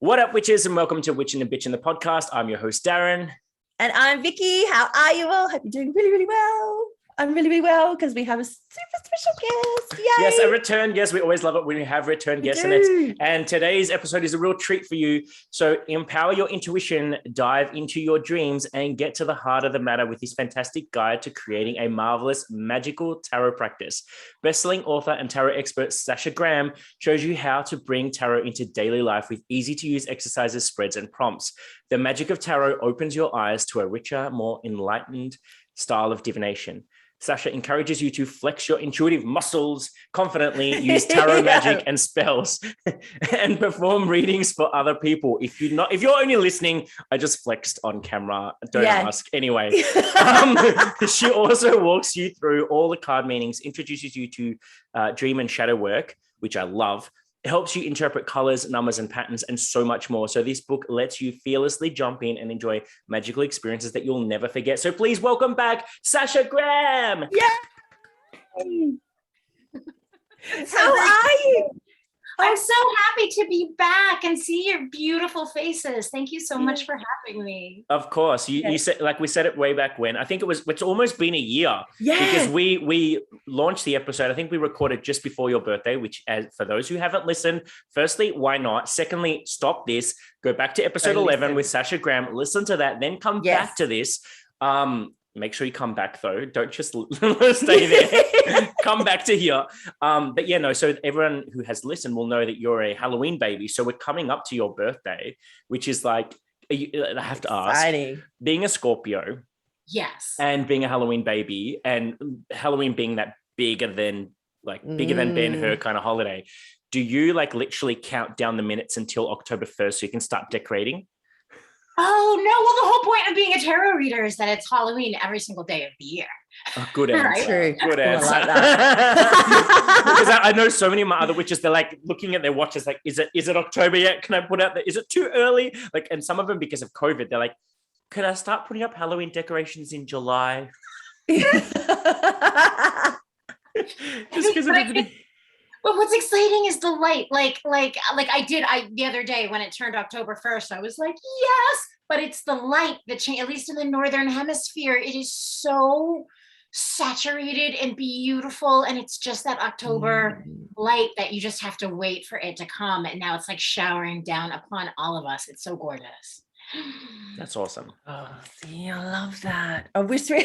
What up, witches, and welcome to Witchin' and Bitchin' the podcast. I'm your host, Darren. And I'm Vicky. How are you all? Hope you're doing really, really well. I'm really, really well because we have a super special guest. Yay! Yes, a return guest. We always love it when we have return guests. And today's episode is a real treat for you. So empower your intuition, dive into your dreams, and get to the heart of the matter with this fantastic guide to creating a marvelous, magical tarot practice. Bestselling author and tarot expert Sasha Graham shows you how to bring tarot into daily life with easy-to-use exercises, spreads, and prompts. The magic of tarot opens your eyes to a richer, more enlightened style of divination. Sasha encourages you to flex your intuitive muscles, confidently use tarot magic and spells, and perform readings for other people. If you're only listening, I just flexed on camera. Don't ask. Anyway, she also walks you through all the card meanings, introduces you to dream and shadow work, which I love. It helps you interpret colors, numbers, and patterns, and so much more. So this book lets you fearlessly jump in and enjoy magical experiences that you'll never forget. So please welcome back Sasha Graham. Yay! How are you? I'm so happy to be back and see your beautiful faces. Thank you so much for having me. Of course. You said, like we said it way back when. I think it's almost been a year. Yeah. Because we launched the episode. I think we recorded just before your birthday, which, as for those who haven't listened, firstly, why not? Secondly, stop this. Go back to episode 11 with Sasha Graham. Listen to that. Then come back to this. Make sure you come back though. Don't just stay there. Come back to here. But yeah, no. So everyone who has listened will know that you're a Halloween baby. So we're coming up to your birthday, which is like, I have to ask, being a Scorpio, yes, and being a Halloween baby, and Halloween being that bigger than Ben-Hur kind of holiday. Do you like literally count down the minutes until October 1st so you can start decorating? Oh, no. Well, the whole point of being a tarot reader is that it's Halloween every single day of the year. Oh, good answer. Right? True. Good answer. I like that. Because I know so many of my other witches, they're like looking at their watches like, is it October yet? Can I put out is it too early? Like, and some of them, because of COVID, they're like, could I start putting up Halloween decorations in July? Just because of everything. But what's exciting is the light. Like the other day when it turned October 1st, I was like, yes, but it's the light that change, at least in the Northern Hemisphere, it is so saturated and beautiful. And it's just that October light that you just have to wait for it to come. And now it's like showering down upon all of us. It's so gorgeous. That's awesome. Oh, see, I love that. I wish we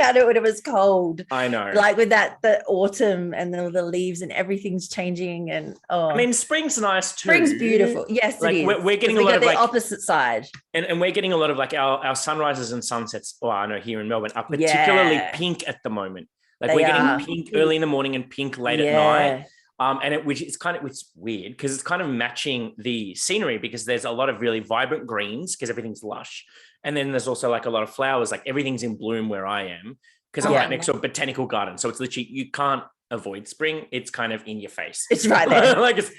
had it when it was cold. I know. Like with the autumn and the leaves and everything's changing. And I mean, spring's nice too. Spring's beautiful. Yes, like it is. We're getting a lot of the like opposite side. And we're getting a lot of like our sunrises and sunsets. Oh, I know here in Melbourne are particularly pink at the moment. Like we're getting pink early in the morning and pink late at night. And it's weird because it's kind of matching the scenery because there's a lot of really vibrant greens because everything's lush. And then there's also like a lot of flowers, like everything's in bloom where I am because I'm right next to a botanical garden. So it's literally, you can't avoid spring. It's kind of in your face. It's right there. Like it's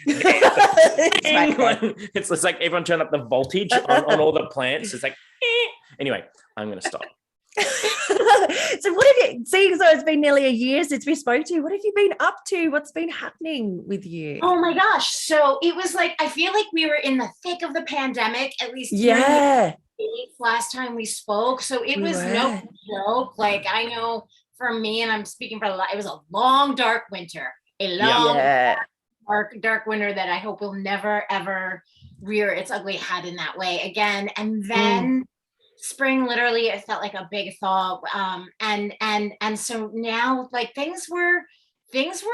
like everyone turned up the voltage on all the plants. It's like, Anyway, I'm going to stop. So what have you seeing? So it's been nearly a year since we spoke to you. What have you been up to? What's been happening with you? Oh my gosh. So it was like, I feel like we were in the thick of the pandemic, at least last time we spoke. So it was no joke. Like I know for me, and I'm speaking for a lot, it was a long, dark winter, dark winter that I hope will never, ever rear its ugly head in that way again. And then spring, literally, it felt like a big thaw. And so now, like things were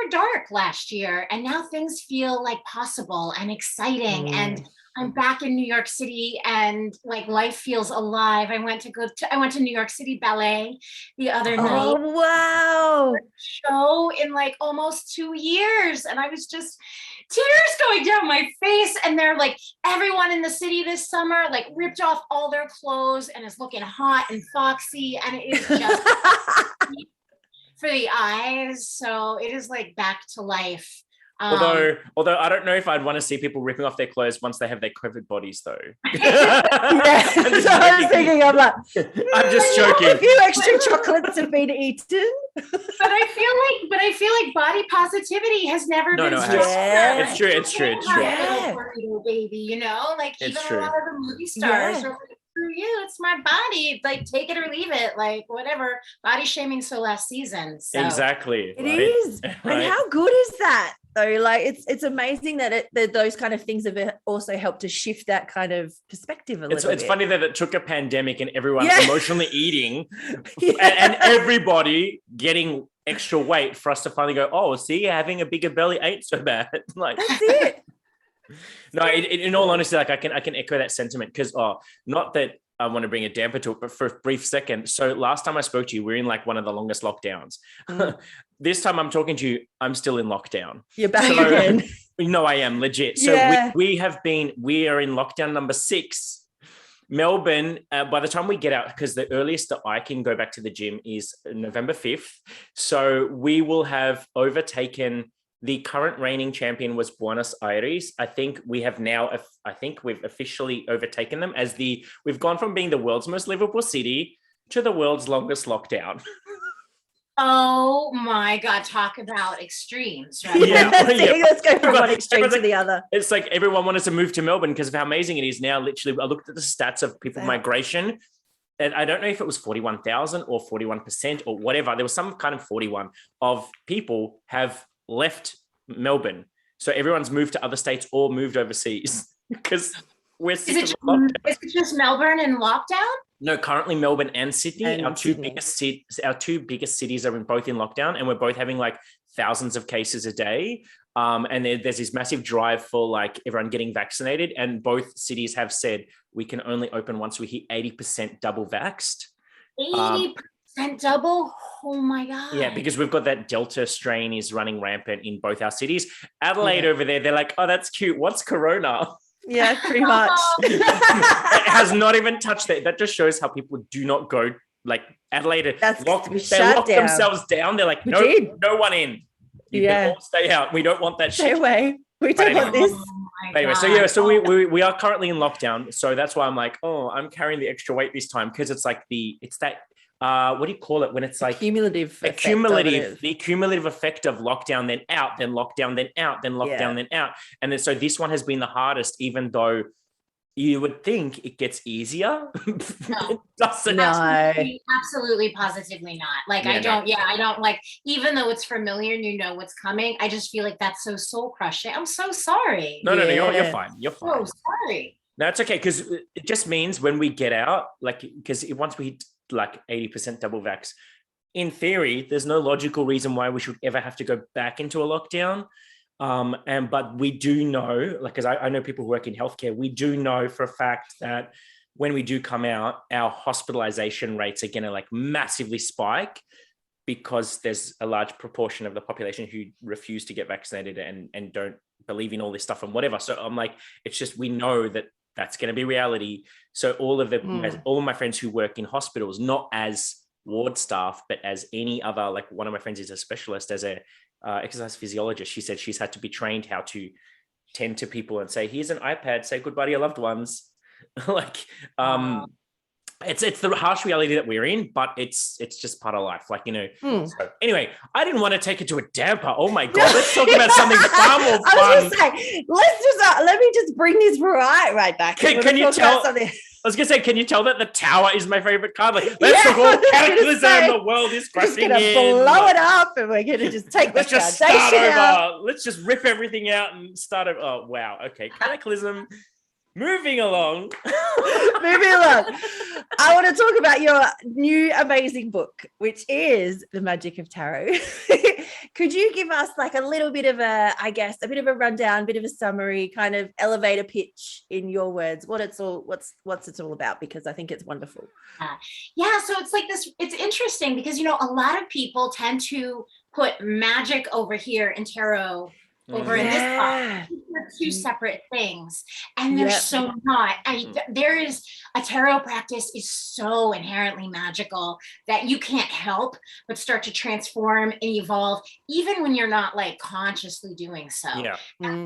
dark last year, and now things feel like possible and exciting. And I'm back in New York City, and like life feels alive. I went to New York City Ballet the other night. Oh wow! Show in like almost 2 years, and I was just tears going down my face. And they're like, everyone in the city this summer like ripped off all their clothes and is looking hot and foxy, and it is just for the eyes. So it is like back to life. Although I don't know if I'd want to see people ripping off their clothes once they have their COVID bodies, though. Yeah, so I was thinking, I'm like, I'm just joking. A few extra chocolates have been eaten. But I feel like body positivity has never been it stronger. has. It's true. Little burrito baby, you know, like It's even true. a lot of the movie stars are like, screw you, it's my body. Like, take it or leave it. Like, whatever. Body shaming so last season. So. Exactly. It is. And how good is that? Though, like it's amazing that those kind of things have also helped to shift that kind of perspective a little bit. It's funny that it took a pandemic and everyone emotionally eating Yeah. and everybody getting extra weight for us to finally go, oh, see, having a bigger belly ain't so bad. Like That's it. No, in all honesty, like I can echo that sentiment because not that I want to bring a damper to it, but for a brief second. So last time I spoke to you, we're in like one of the longest lockdowns. This time I'm talking to you, I'm still in lockdown. You're back again. No, I am legit. So we are in lockdown number 6. Melbourne, by the time we get out, because the earliest that I can go back to the gym is November 5th. So we will have overtaken the current reigning champion was Buenos Aires. I think we've officially overtaken them we've gone from being the world's most livable city to the world's longest lockdown. Oh my God, talk about extremes, right? Let's go from one extreme to the other. It's like everyone wanted to move to Melbourne because of how amazing it is now. Literally, I looked at the stats of people migration, and I don't know if it was 41,000 or 41% or whatever. There was some kind of 41 of people have left Melbourne. So everyone's moved to other states or moved overseas because we're Is it just Melbourne in lockdown? No, currently Melbourne and Sydney, And our two biggest cities are both in lockdown, and we're both having like thousands of cases a day. And there's this massive drive for like everyone getting vaccinated, and both cities have said we can only open once we hit 80% double vaxxed. 80% double? Oh my God. Yeah, because we've got that Delta strain is running rampant in both our cities. Adelaide over there, they're like, oh, that's cute. What's Corona? Yeah, pretty much. It has not even touched that. That just shows how people do not go, like Adelaide. They lock themselves down. They're like, no one in. You can all stay out. We don't want that shit. Stay away. We don't want this. Anyway, so we are currently in lockdown. So that's why I'm like, oh, I'm carrying the extra weight this time because it's like what do you call it when it's like the cumulative effect of lockdown, then out, then lockdown, then out, then lockdown, then out. And then so this one has been the hardest, even though you would think it gets easier. No. It doesn't. No. Absolutely, positively not. Like I don't like, even though it's familiar and you know what's coming, I just feel like that's so soul crushing. I'm so sorry. No, you're fine. You're fine. So sorry. No, it's okay because it just means when we get out, like, because once we hit like 80% double vax, in theory, there's no logical reason why we should ever have to go back into a lockdown. But we do know, like, because I know people who work in healthcare, we do know for a fact that when we do come out, our hospitalization rates are going to like massively spike because there's a large proportion of the population who refuse to get vaccinated and don't believe in all this stuff and whatever. So I'm like, it's just, we know that that's going to be reality. So all of my friends who work in hospitals, not as ward staff, but as any other, like one of my friends is a specialist as a exercise physiologist. She said she's had to be trained how to tend to people and say, here's an iPad, say goodbye to your loved ones. Like, it's the harsh reality that we're in, but it's just part of life. Like, you know, So anyway, I didn't want to take it to a damper. Oh my God, let's talk about something far more fun. I was going to say, let me just bring this right back. Can you tell? I was going to say, can you tell that the tower is my favorite card? Like, let's talk all cataclysm, the world is crashing in. We're just going to blow it up and we're going to just take this foundation out. Let's just rip everything out and start over. Oh, wow. Okay, cataclysm. Moving along. I want to talk about your new amazing book, which is The Magic of Tarot. Could you give us like a little bit of a bit of a rundown, bit of a summary, kind of elevator pitch in your words, what's it all about? Because I think it's wonderful. So it's like this, it's interesting because, you know, a lot of people tend to put magic over here and tarot over in this box. two separate things, and they're so not. There is a tarot practice is so inherently magical that you can't help but start to transform and evolve, even when you're not like consciously doing so.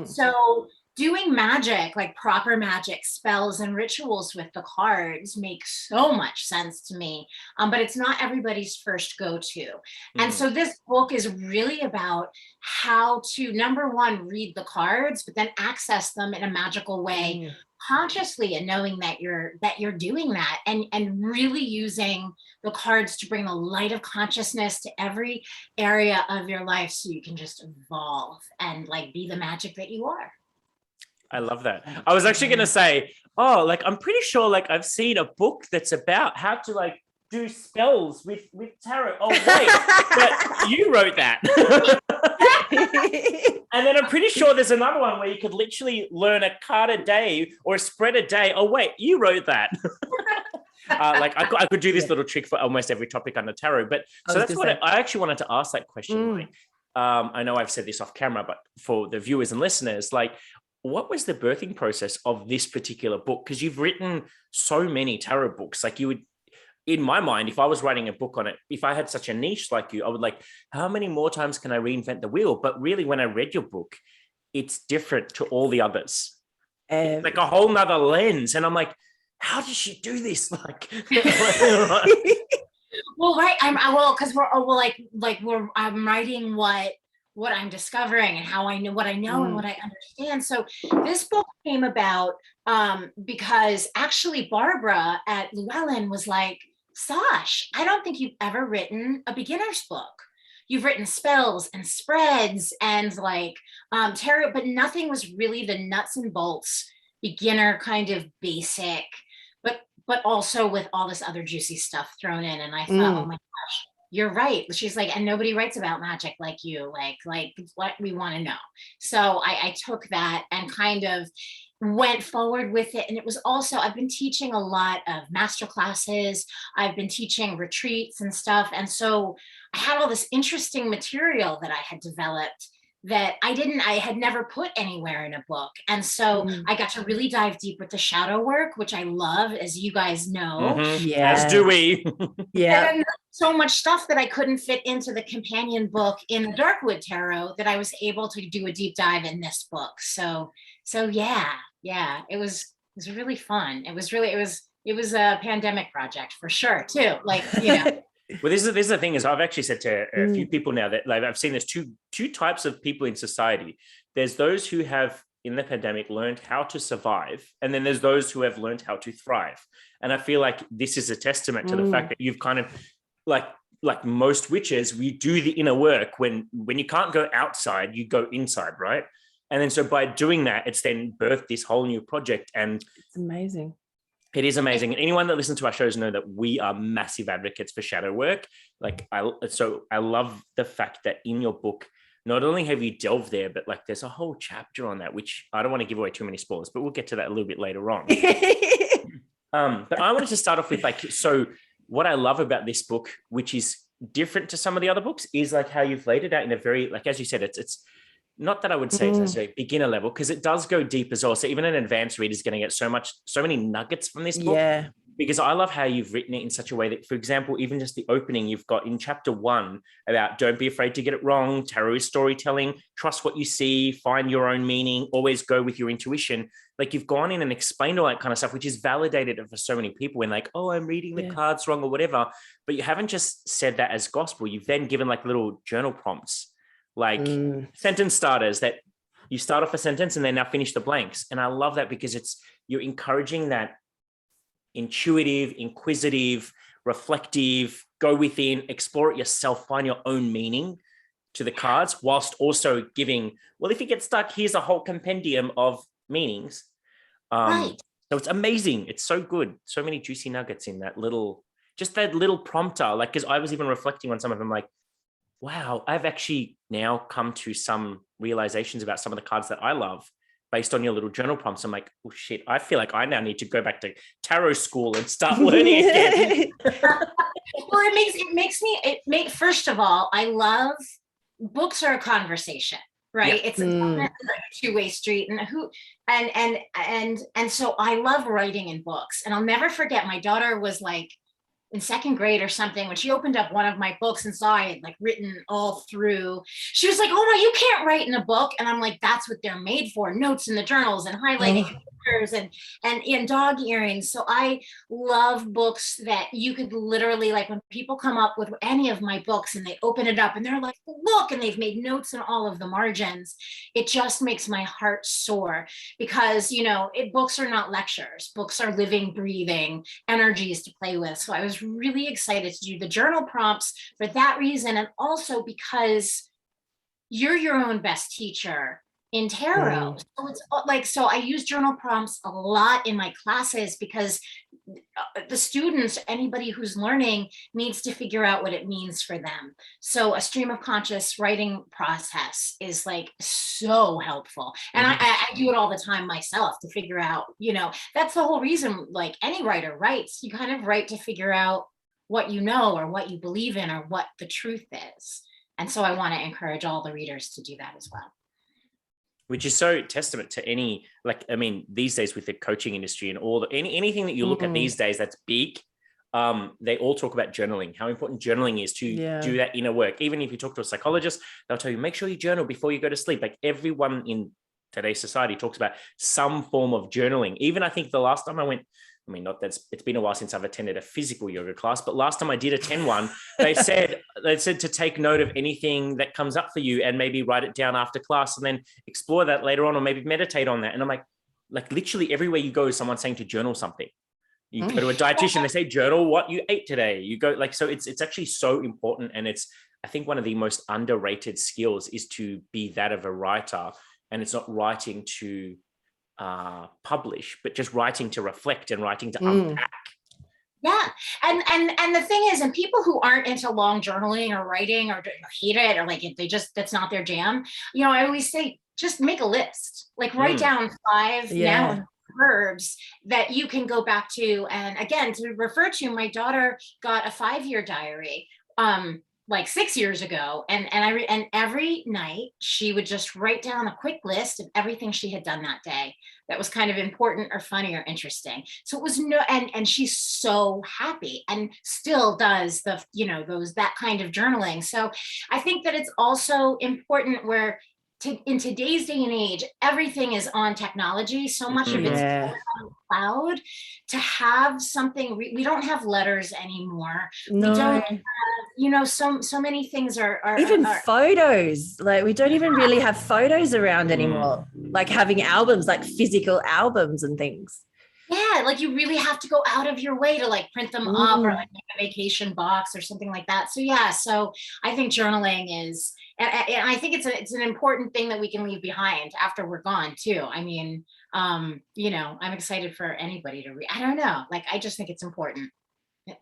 So doing magic, like proper magic spells and rituals with the cards, makes so much sense to me. But it's not everybody's first go-to. And so this book is really about how to, number one, read the cards, but then access them in a magical way consciously, and knowing that you're doing that, and really using the cards to bring the light of consciousness to every area of your life, so you can just evolve and like be the magic that you are. I love that. I was actually going to say, like, I'm pretty sure like I've seen a book that's about how to like do spells with tarot. Oh, wait, but you wrote that. And then I'm pretty sure there's another one where you could literally learn a card a day or a spread a day. Oh, wait, you wrote that. Like I could do this little trick for almost every topic under tarot. But so that's what I actually wanted to ask that question. Like, I know I've said this off camera, but for the viewers and listeners, like, what was the birthing process of this particular book? Because you've written so many tarot books. Like, you would, in my mind, if I was writing a book on it, if I had such a niche like you, I would like, how many more times can I reinvent the wheel? But really, when I read your book, it's different to all the others. It's like a whole nother lens. And I'm like, how did she do this? Like, well, right. I'm writing what I'm discovering and how I know what I know and what I understand. So this book came about because actually Barbara at Llewellyn was like, Sash, I don't think you've ever written a beginner's book. You've written spells and spreads and like tarot, but nothing was really the nuts and bolts beginner kind of basic, but also with all this other juicy stuff thrown in. And I thought, oh my gosh, you're right. She's like, and nobody writes about magic like you, like what we want to know. So I took that and kind of went forward with it. And it was also, I've been teaching a lot of master classes. I've been teaching retreats and stuff. And so I had all this interesting material that I had developed that I had never put anywhere in a book. And so I got to really dive deep with the shadow work, which I love, as you guys know. As do we. And so much stuff that I couldn't fit into the companion book in the Darkwood Tarot that I was able to do a deep dive in this book. So yeah, it was really fun. It was a pandemic project for sure too. Like, you know. Well, this is the thing is I've actually said to a few people now that like I've seen there's two types of people in society. There's those who have in the pandemic learned how to survive, and then there's those who have learned how to thrive. And I feel like this is a testament to the fact that you've kind of like most witches, we do the inner work. When you can't go outside, you go inside, right? And then so by doing that, it's then birthed this whole new project, and it's amazing. It is amazing. And anyone that listens to our shows know that we are massive advocates for shadow work. Like, I love the fact that in your book, not only have you delved there, but like there's a whole chapter on that, which I don't want to give away too many spoilers, but we'll get to that a little bit later on. But I wanted to start off with like, so what I love about this book, which is different to some of the other books, is like how you've laid it out in a very, like, as you said, it's not that I would say it's a beginner level, because it does go deep as well. So even an advanced reader is going to get so many nuggets from this book. Yeah. Because I love how you've written it in such a way that, for example, even just the opening you've got in chapter 1 about don't be afraid to get it wrong, tarot is storytelling, trust what you see, find your own meaning, always go with your intuition. Like, you've gone in and explained all that kind of stuff, which is validated for so many people when like, oh, I'm reading the cards wrong or whatever. But you haven't just said that as gospel. You've then given like little journal prompts, like sentence starters that you start off a sentence and then now finish the blanks. And I love that because you're encouraging that intuitive, inquisitive, reflective, go within, explore it yourself, find your own meaning to the cards, whilst also giving, well, if you get stuck, here's a whole compendium of meanings. So it's amazing. It's so good. So many juicy nuggets in that little prompter. Like, because I was even reflecting on some of them, like, wow, I've actually now come to some realizations about some of the cards that I love based on your little journal prompts. I'm like, oh shit, I feel like I now need to go back to tarot school and start learning again. Well, first of all, I love books are a conversation, right? Yeah. It's definitely like a two-way street. And so I love writing in books. And I'll never forget, my daughter was like in second grade or something, when she opened up one of my books and saw I had like written all through, she was like, "Oh my, you can't write in a book." And I'm like, that's what they're made for, notes in the journals and highlighting pictures and dog earrings. So I love books that you could literally, like, when people come up with any of my books and they open it up and they're like, "Look," and they've made notes in all of the margins, it just makes my heart soar, because books are not lectures. Books are living, breathing energies to play with. So I was really excited to do the journal prompts for that reason, and also because you're your own best teacher in tarot. So it's like, so I use journal prompts a lot in my classes, because the students, anybody who's learning, needs to figure out what it means for them. So a stream of conscious writing process is like so helpful. And I do it all the time myself to figure out, that's the whole reason, like any writer writes, you kind of write to figure out what you know or what you believe in or what the truth is. And so I want to encourage all the readers to do that as well. Which is so testament to any, like, I mean, these days with the coaching industry and anything that you look at these days that's big, they all talk about journaling, how important journaling is to do that inner work. Even if you talk to a psychologist, they'll tell you, make sure you journal before you go to sleep. Like, everyone in today's society talks about some form of journaling. Even I think the last time I went, I mean, it's been a while since I've attended a physical yoga class, but last time I did attend one, they said to take note of anything that comes up for you and maybe write it down after class and then explore that later on, or maybe meditate on that. And I'm like literally everywhere you go, someone's saying to journal something. You go to a dietitian, they say journal what you ate today. You go so it's actually so important. And it's, I think, one of the most underrated skills is to be that of a writer. And it's not writing to publish, but just writing to reflect and writing to unpack. Yeah. And the thing is, and people who aren't into long journaling or writing or hate it, or like that's not their jam, I always say, just make a list, like write down 5 noun verbs that you can go back to. And again, to refer to, my daughter got a 5-year diary like 6 years ago, and every night she would just write down a quick list of everything she had done that day that was kind of important or funny or interesting. So it was and she's so happy and still does that kind of journaling. So I think that it's also important where in today's day and age, everything is on technology. So much of it's on the cloud. To have something, we don't have letters anymore. No. We don't have, so many things are even photos. Like, we don't even really have photos around anymore. Like having albums, like physical albums and things. Yeah, like you really have to go out of your way to like print them up, or like make a vacation box or something like that. So yeah, so I think journaling is, and I think it's an important thing that we can leave behind after we're gone too. I mean, I'm excited for anybody to read. I don't know, like I just think it's important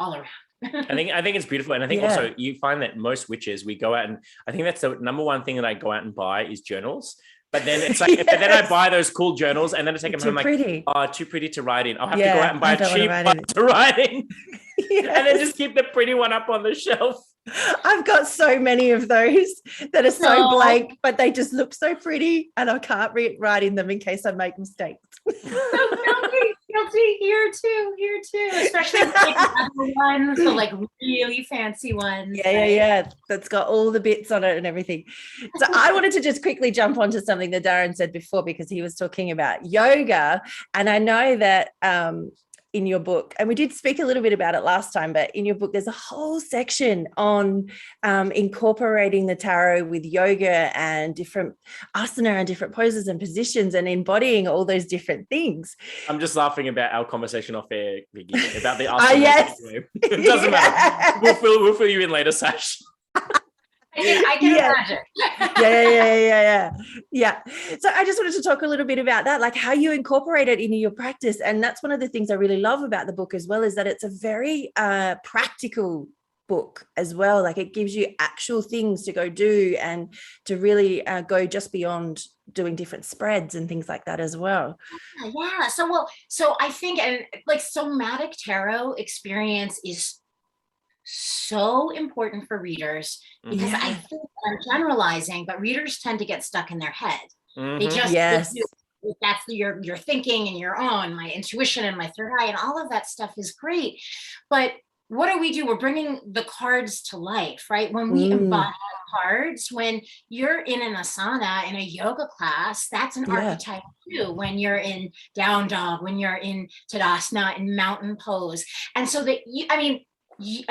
all around. I think it's beautiful. And I think also you find that most witches, we go out, and I think that's the number one thing that I go out and buy is journals. But then it's like, but then I buy those cool journals and then I take them home like, oh, too pretty to write in. I'll have to go out and buy a cheap one to write in. And then just keep the pretty one up on the shelf. I've got so many of those that are so blank, but they just look so pretty, and I can't write in them in case I make mistakes. Guilty here too, especially like the ones, the like really fancy ones. Yeah. That's got all the bits on it and everything. So I wanted to just quickly jump onto something that Darren said before, because he was talking about yoga, and I know that in your book, and we did speak a little bit about it last time, but in your book there's a whole section on incorporating the tarot with yoga and different asana and different poses and positions and embodying all those different things. I'm just laughing about our conversation off air, Vicky, about the asana. Yes. It doesn't matter. We'll fill you in later, Sash. I can imagine. Yeah. So I just wanted to talk a little bit about that, like how you incorporate it into your practice. And that's one of the things I really love about the book as well, is that it's a very practical book as well. Like, it gives you actual things to go do and to really go just beyond doing different spreads and things like that as well. Yeah. So I think, and like somatic tarot experience is so important for readers because I think I'm generalizing, but readers tend to get stuck in their head. They just that's your thinking and your own, my intuition and my third eye and all of that stuff is great. But what do? We're bringing the cards to life, right? When we embody cards, when you're in an asana, in a yoga class, that's an archetype too. When you're in down dog, when you're in Tadasana, in mountain pose. And so that, and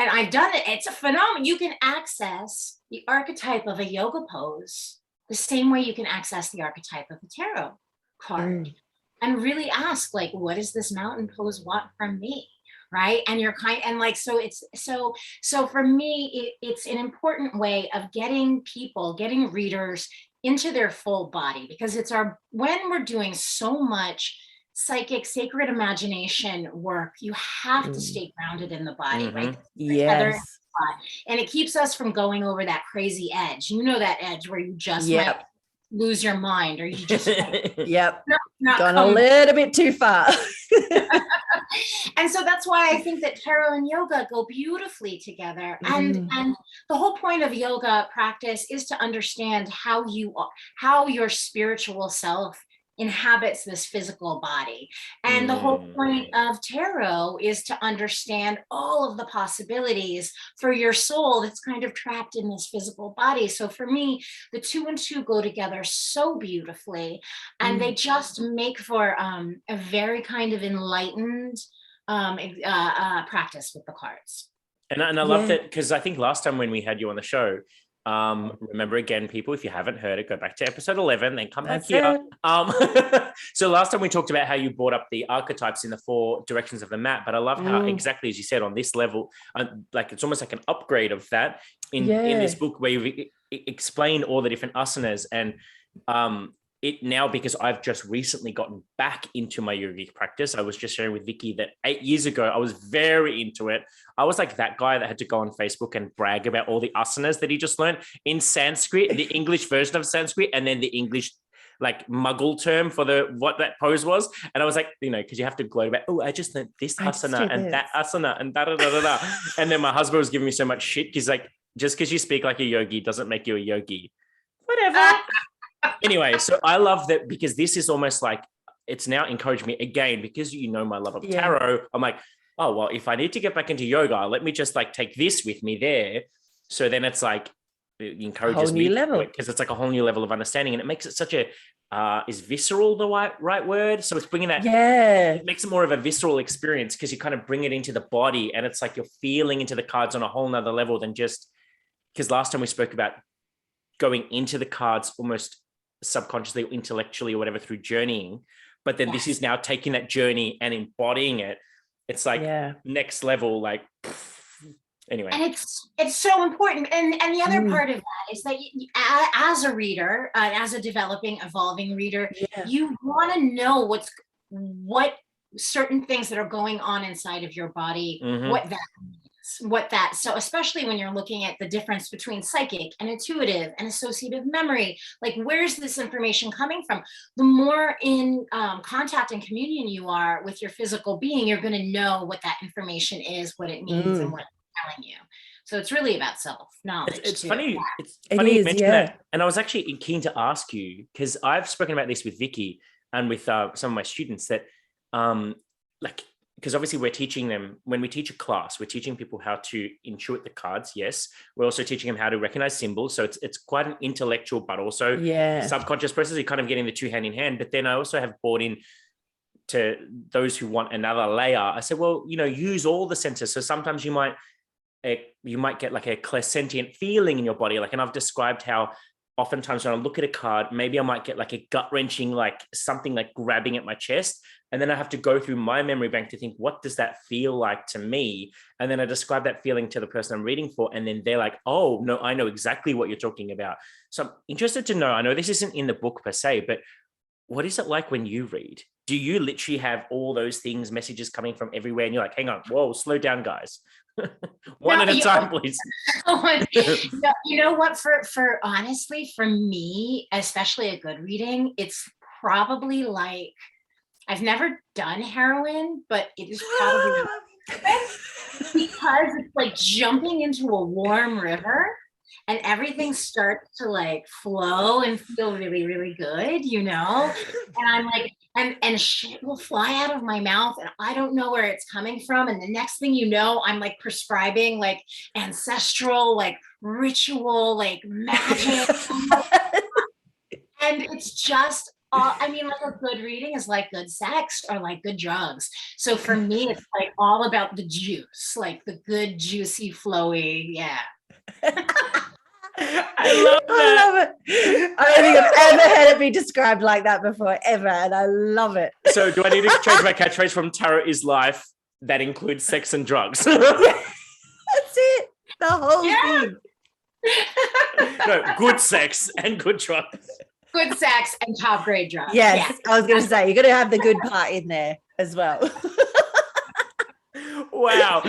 I've done it, it's a phenomenon. You can access the archetype of a yoga pose the same way you can access the archetype of a tarot card and really ask, like, what does this mountain pose want from me? Right. And you're so it's so for me, it's an important way of getting readers into their full body, because when we're doing so much psychic, sacred imagination work, you have to stay grounded in the body, right? Yes. And it keeps us from going over that crazy edge. That edge where you just might lose your mind, or you just not gone a little bit too far. And so that's why I think that tarot and yoga go beautifully together. And the whole point of yoga practice is to understand how your spiritual self inhabits this physical body. And the whole point of tarot is to understand all of the possibilities for your soul that's kind of trapped in this physical body. So for me, the 2 and 2 go together so beautifully, and they just make for a very kind of enlightened practice with the cards. And I love that, because I think last time when we had you on the show, remember, again, people, if you haven't heard it, go back to episode 11, then come back here. So last time we talked about how you brought up the archetypes in the 4 directions of the map, but I love how exactly as you said on this level, like it's almost like an upgrade of that in this book, where you've explained all the different asanas. And it now, because I've just recently gotten back into my yogic practice, I was just sharing with Vicky that 8 years ago, I was very into it. I was like that guy that had to go on Facebook and brag about all the asanas that he just learned in Sanskrit, the English version of Sanskrit, and then the English like Muggle term for what that pose was. And I was like, because you have to gloat about, I just learned this asana and that asana and da. And then my husband was giving me so much shit. He's like, just because you speak like a yogi doesn't make you a yogi. Whatever. Anyway, so I love that, because this is almost like, it's now encouraged me again, because my love of tarot. I'm like, oh, well, if I need to get back into yoga, let me just like take this with me there. So then it's like, it encourages me because it's like a whole new level of understanding, and it makes it such a, is visceral the right word? So it's bringing that, it makes it more of a visceral experience, because you kind of bring it into the body, and it's like you're feeling into the cards on a whole nother level than just, because last time we spoke about going into the cards almost subconsciously or intellectually or whatever through journeying, but then this is now taking that journey and embodying it. It's like next level, like anyway. And it's so important. And the other part of that is that as a reader, as a developing, evolving reader, you want to know what certain things that are going on inside of your body, so especially when you're looking at the difference between psychic and intuitive and associative memory, like where's this information coming from? The more in contact and communion you are with your physical being, you're going to know what that information is, what it means, and what it's telling you. So it's really about self-knowledge. It's funny. It's funny you mention that. And I was actually keen to ask you, because I've spoken about this with Vicky and with some of my students, that because obviously we're teaching them, when we teach a class, we're teaching people how to intuit the cards. Yes. We're also teaching them how to recognize symbols. So it's quite an intellectual, but also subconscious process. You're kind of getting the two hand in hand. But then I also have brought in to those who want another layer. I said, well, use all the senses. So sometimes you might get like a clairsentient feeling in your body. And I've described how oftentimes when I look at a card, maybe I might get like a gut wrenching, like something like grabbing at my chest. And then I have to go through my memory bank to think, what does that feel like to me? And then I describe that feeling to the person I'm reading for. And then they're like, oh, no, I know exactly what you're talking about. So I'm interested to know, I know this isn't in the book per se, but what is it like when you read? Do you literally have all those things, messages coming from everywhere? And you're like, hang on, whoa, slow down, guys. One at a time, please. You know what? For honestly, for me, especially a good reading, it's probably like, I've never done heroin, but it is probably because it's like jumping into a warm river and everything starts to like flow and feel really, really good, you know? And I'm like, and shit will fly out of my mouth and I don't know where it's coming from. And the next thing you know, I'm like prescribing like ancestral, like ritual, like magic. And it's just, I mean, like a good reading is like good sex or like good drugs. So for me, it's like all about the juice, like the good, juicy, flowy. Yeah. I love that. I love it. I don't think I've ever heard it be described like that before, ever. And I love it. So do I need to change my catchphrase from tarot is life? That includes sex and drugs. That's it. The whole thing. No, good sex and good drugs. Good sex and top grade drugs. Yes, I was going to say, you're going to have the good part in there as well. Wow.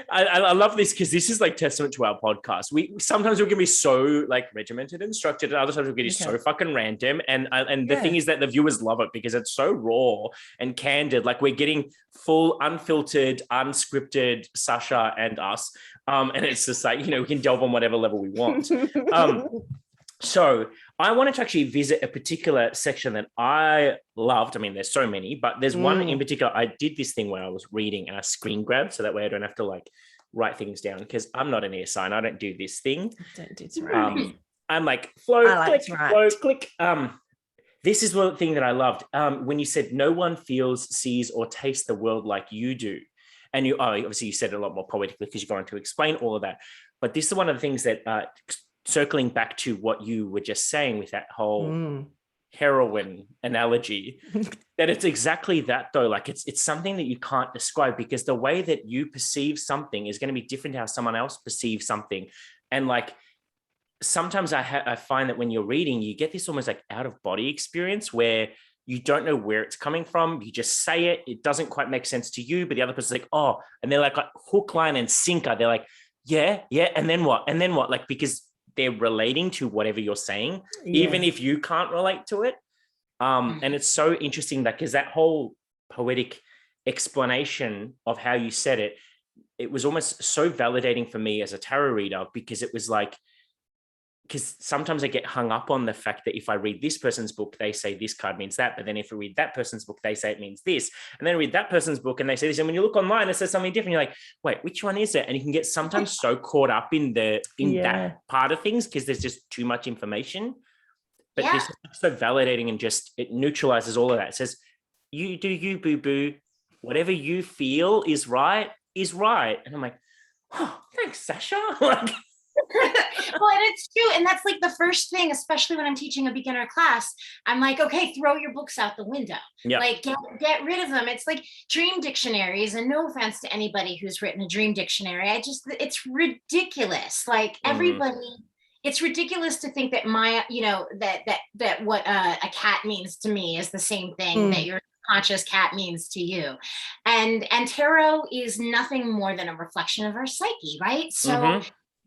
I love this because this is like testament to our podcast. Sometimes we're going to be so like regimented and structured, and other times we're going to be so fucking random. And the thing is that the viewers love it because it's so raw and candid. Like we're getting full, unfiltered, unscripted Sasha and us. And it's just like, we can delve on whatever level we want. So I wanted to actually visit a particular section that I loved. I mean, there's so many, but there's one in particular. I did this thing where I was reading and I screen grabbed so that way I don't have to like write things down because I'm not an ear sign. I don't do this thing. Don't do it. I'm like flow, click. This is one thing that I loved. When you said no one feels, sees, or tastes the world like you do. And obviously you said it a lot more poetically because you're going to explain all of that. But this is one of the things that circling back to what you were just saying with that whole heroin analogy, that it's exactly that though. Like it's something that you can't describe because the way that you perceive something is going to be different to how someone else perceives something. And like, sometimes I find that when you're reading, you get this almost like out of body experience where you don't know where it's coming from. You just say it. It doesn't quite make sense to you, but the other person's like, oh, and they're like hook, line, and sinker. They're like, yeah. And then what? And then what? Like, because they're relating to whatever you're saying, even if you can't relate to it. And it's so interesting that because that whole poetic explanation of how you said it, it was almost so validating for me as a tarot reader because it was like, because sometimes I get hung up on the fact that if I read this person's book, they say this card means that. But then if I read that person's book, they say it means this. And then I read that person's book and they say this. And when you look online, it says something different. You're like, wait, which one is it? And you can get sometimes so caught up in that part of things because there's just too much information. But this is so validating and just it neutralizes all of that. It says, you do you, boo-boo. Whatever you feel is right. And I'm like, oh, thanks, Sasha. Like, well, and it's true. And that's like the first thing, especially when I'm teaching a beginner class, I'm like, okay, throw your books out the window. Yep. Like get rid of them. It's like dream dictionaries. And no offense to anybody who's written a dream dictionary. It's ridiculous. Like everybody, it's ridiculous to think that that what a cat means to me is the same thing that your conscious cat means to you. And tarot is nothing more than a reflection of our psyche, right? So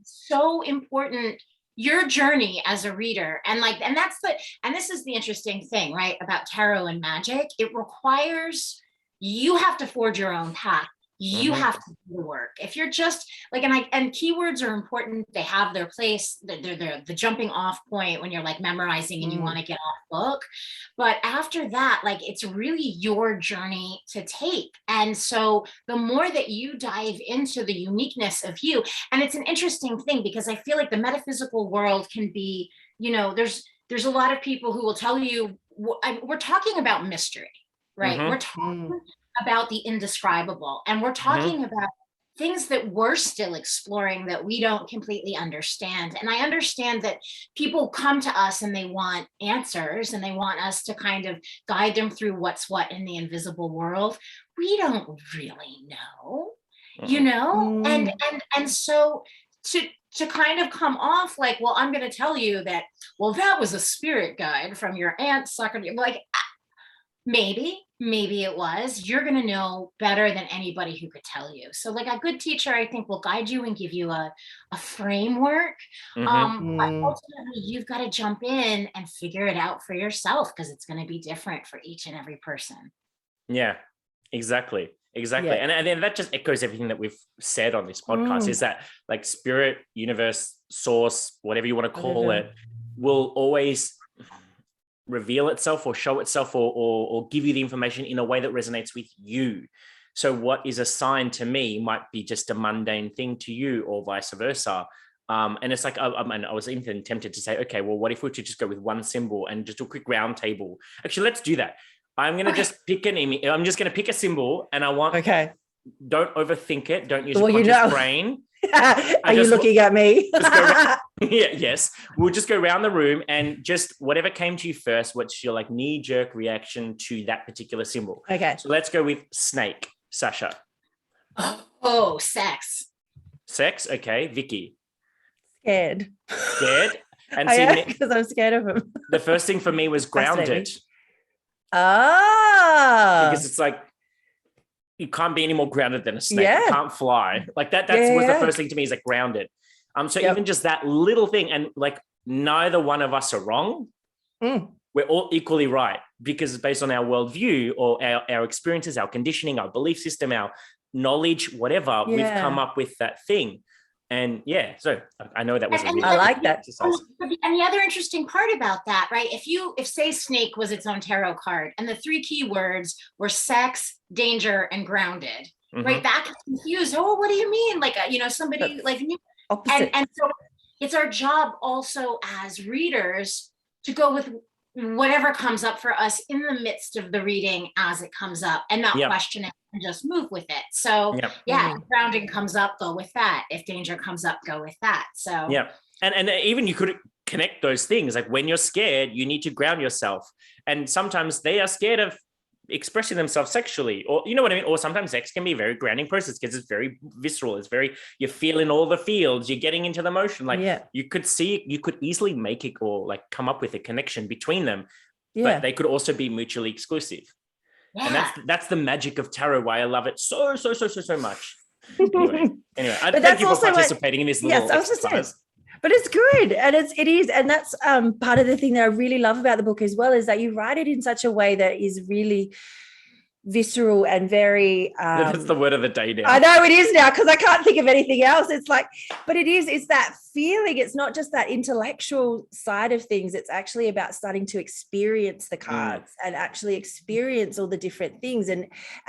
so important, your journey as a reader. And this is the interesting thing, right, about tarot and magic. It requires, you have to forge your own path. You have to do the work. If you're just like, and keywords are important. They have their place. They're the jumping off point when you're like memorizing and you want to get off book. But after that, like it's really your journey to take. And so the more that you dive into the uniqueness of you, and it's an interesting thing because I feel like the metaphysical world can be, there's a lot of people who will tell you, we're talking about mystery, right? We're talking about the indescribable. And we're talking about things that we're still exploring that we don't completely understand. And I understand that people come to us and they want answers and they want us to kind of guide them through what's what in the invisible world. We don't really know, and so to kind of come off like, well, I'm going to tell you that, well, that was a spirit guide from your aunt sucking you. Like, maybe it was. You're going to know better than anybody who could tell you. So like a good teacher, I think, will guide you and give you a framework. But ultimately, you've got to jump in and figure it out for yourself because it's going to be different for each and every person. Yeah, exactly. Exactly. And then that just echoes everything that we've said on this podcast is that like spirit, universe, source, whatever you want to call it, will always reveal itself or show itself or give you the information in a way that resonates with you. So what is a sign to me might be just a mundane thing to you or vice versa. And it's like, I was even tempted to say, okay, well, what if we could just go with one symbol and just do a quick round table? Actually, let's do that. I'm going to just pick an image. I'm just going to pick a symbol and I want, don't overthink it. Don't use a conscious brain. Are you looking at me? Yes. We'll just go around the room and just whatever came to you first, what's your like knee jerk reaction to that particular symbol. Okay. So let's go with snake. Sasha. Oh, sex. Sex. Okay. Vicky. Scared. And because I'm scared of him. The first thing for me was grounded. Because it's like, you can't be any more grounded than a snake. You can't fly. Like that was the first thing to me is like grounded. So even just that little thing, and like neither one of us are wrong. We're all equally right because it's based on our worldview or our experiences, our conditioning, our belief system, our knowledge, whatever, we've come up with that thing. And so I know that was I like that exercise. And the other interesting part about that, right? If say snake was its own tarot card and the 3 key words were sex, danger, and grounded, right? That can confuse. Oh, what do you mean? Like, somebody like opposite. And so it's our job also as readers to go with whatever comes up for us in the midst of the reading as it comes up and not question it and just move with it. So if grounding comes up, go with that. If danger comes up, go with that. So and even you could connect those things. Like when you're scared, you need to ground yourself. And sometimes they are scared of expressing themselves sexually, or you know what I mean? Or sometimes sex can be a very grounding process because it's very visceral. It's very, you're feeling all the feels, you're getting into the motion. Like you could easily make it or like come up with a connection between them, but they could also be mutually exclusive. And that's the magic of tarot, why I love it so much. Anyway, thank you for participating in this little exercise. But it's good. And it is. And that's part of the thing that I really love about the book as well, is that you write it in such a way that is really visceral and very that's the word of the day now. I know it is now because I can't think of anything else. It's like, but it's that feeling. It's not just that intellectual side of things. It's actually about starting to experience the cards and actually experience all the different things. And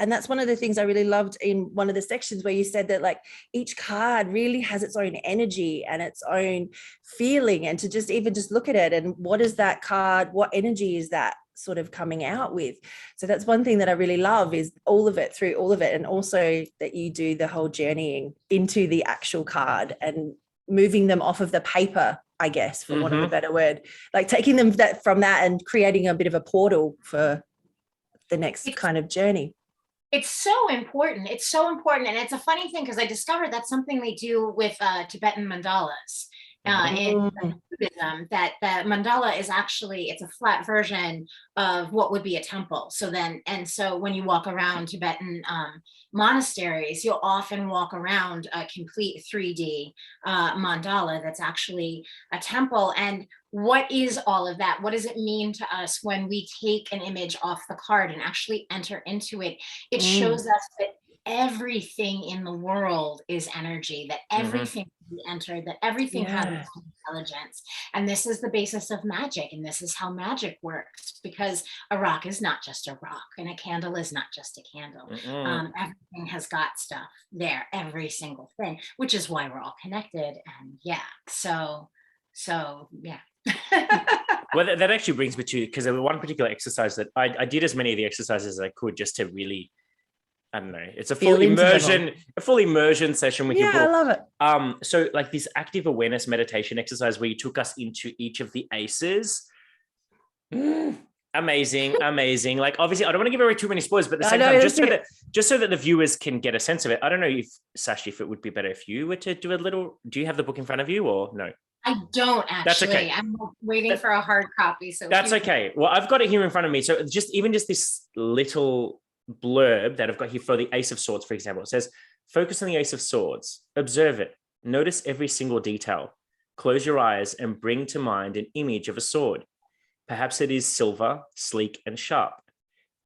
that's one of the things I really loved in one of the sections where you said that like each card really has its own energy and its own feeling, and to just look at it and what is that card, what energy is that sort of coming out with. So that's one thing that I really love, is through all of it, and also that you do the whole journeying into the actual card and moving them off of the paper, I guess, for want of a better word, like taking them from that and creating a bit of a portal for the next kind of journey. It's so important. It's so important. And it's a funny thing because I discovered that's something they do with Tibetan mandalas. In Buddhism, that the mandala is actually, it's a flat version of what would be a temple. So when you walk around Tibetan monasteries, you'll often walk around a complete 3D mandala that's actually a temple. And what is all of that? What does it mean to us when we take an image off the card and actually enter into it? It shows us that everything in the world is energy, that everything can be entered, that everything has its own intelligence. And this is the basis of magic. And this is how magic works, because a rock is not just a rock and a candle is not just a candle. Everything has got stuff there, every single thing, which is why we're all connected. And so well, that actually brings me to, because there was one particular exercise that I did as many of the exercises as I could just to really, I don't know, it's a full immersion session with your book. I love it. So like this active awareness meditation exercise where you took us into each of the aces. Amazing. Like, obviously I don't want to give away too many spoilers, but at the same time, just so that the viewers can get a sense of it. I don't know if, Sasha, if it would be better if you were to do do you have the book in front of you or no? I don't actually. That's okay. I'm waiting for a hard copy. So that's okay. Well, I've got it here in front of me. So just this little blurb that I've got here for the Ace of Swords, for example, it says, focus on the Ace of Swords, observe it, notice every single detail, close your eyes and bring to mind an image of a sword. Perhaps it is silver, sleek and sharp.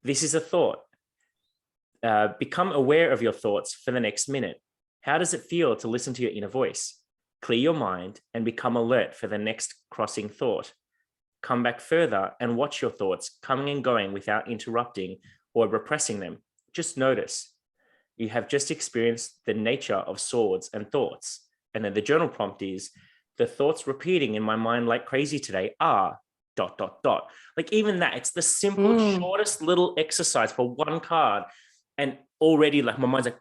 This is a thought. Become aware of your thoughts for the next minute. How does it feel to listen to your inner voice? Clear your mind and become alert for the next crossing thought. Come back further and watch your thoughts coming and going without interrupting or repressing them. Just notice. You have just experienced the nature of swords and thoughts. And then the journal prompt is, the thoughts repeating in my mind like crazy today are ... Like even that, it's the simple, shortest little exercise for one card. And already like my mind's like,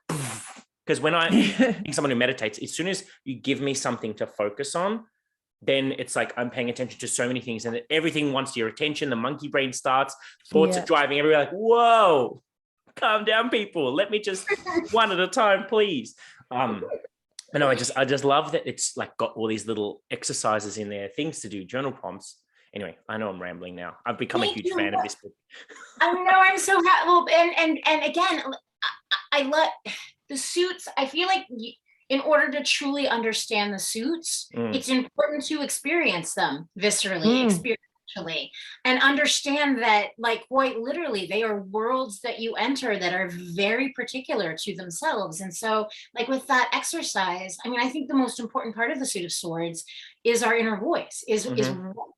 because when I think someone who meditates, as soon as you give me something to focus on, then it's like I'm paying attention to so many things and everything wants your attention. The monkey brain starts, thoughts are driving everywhere. Like, whoa, calm down, people. Let me just one at a time, please. But no, I just love that it's like got all these little exercises in there, things to do, journal prompts. Anyway, I know I'm rambling now. I've become a huge fan of this book. I know, I'm so happy. Well, and again, I love the suits. I feel like in order to truly understand the suits, it's important to experience them viscerally, experientially, and understand that, like, quite literally, they are worlds that you enter that are very particular to themselves. And so, like with that exercise, I mean, I think the most important part of the Suit of Swords is our inner voice, is what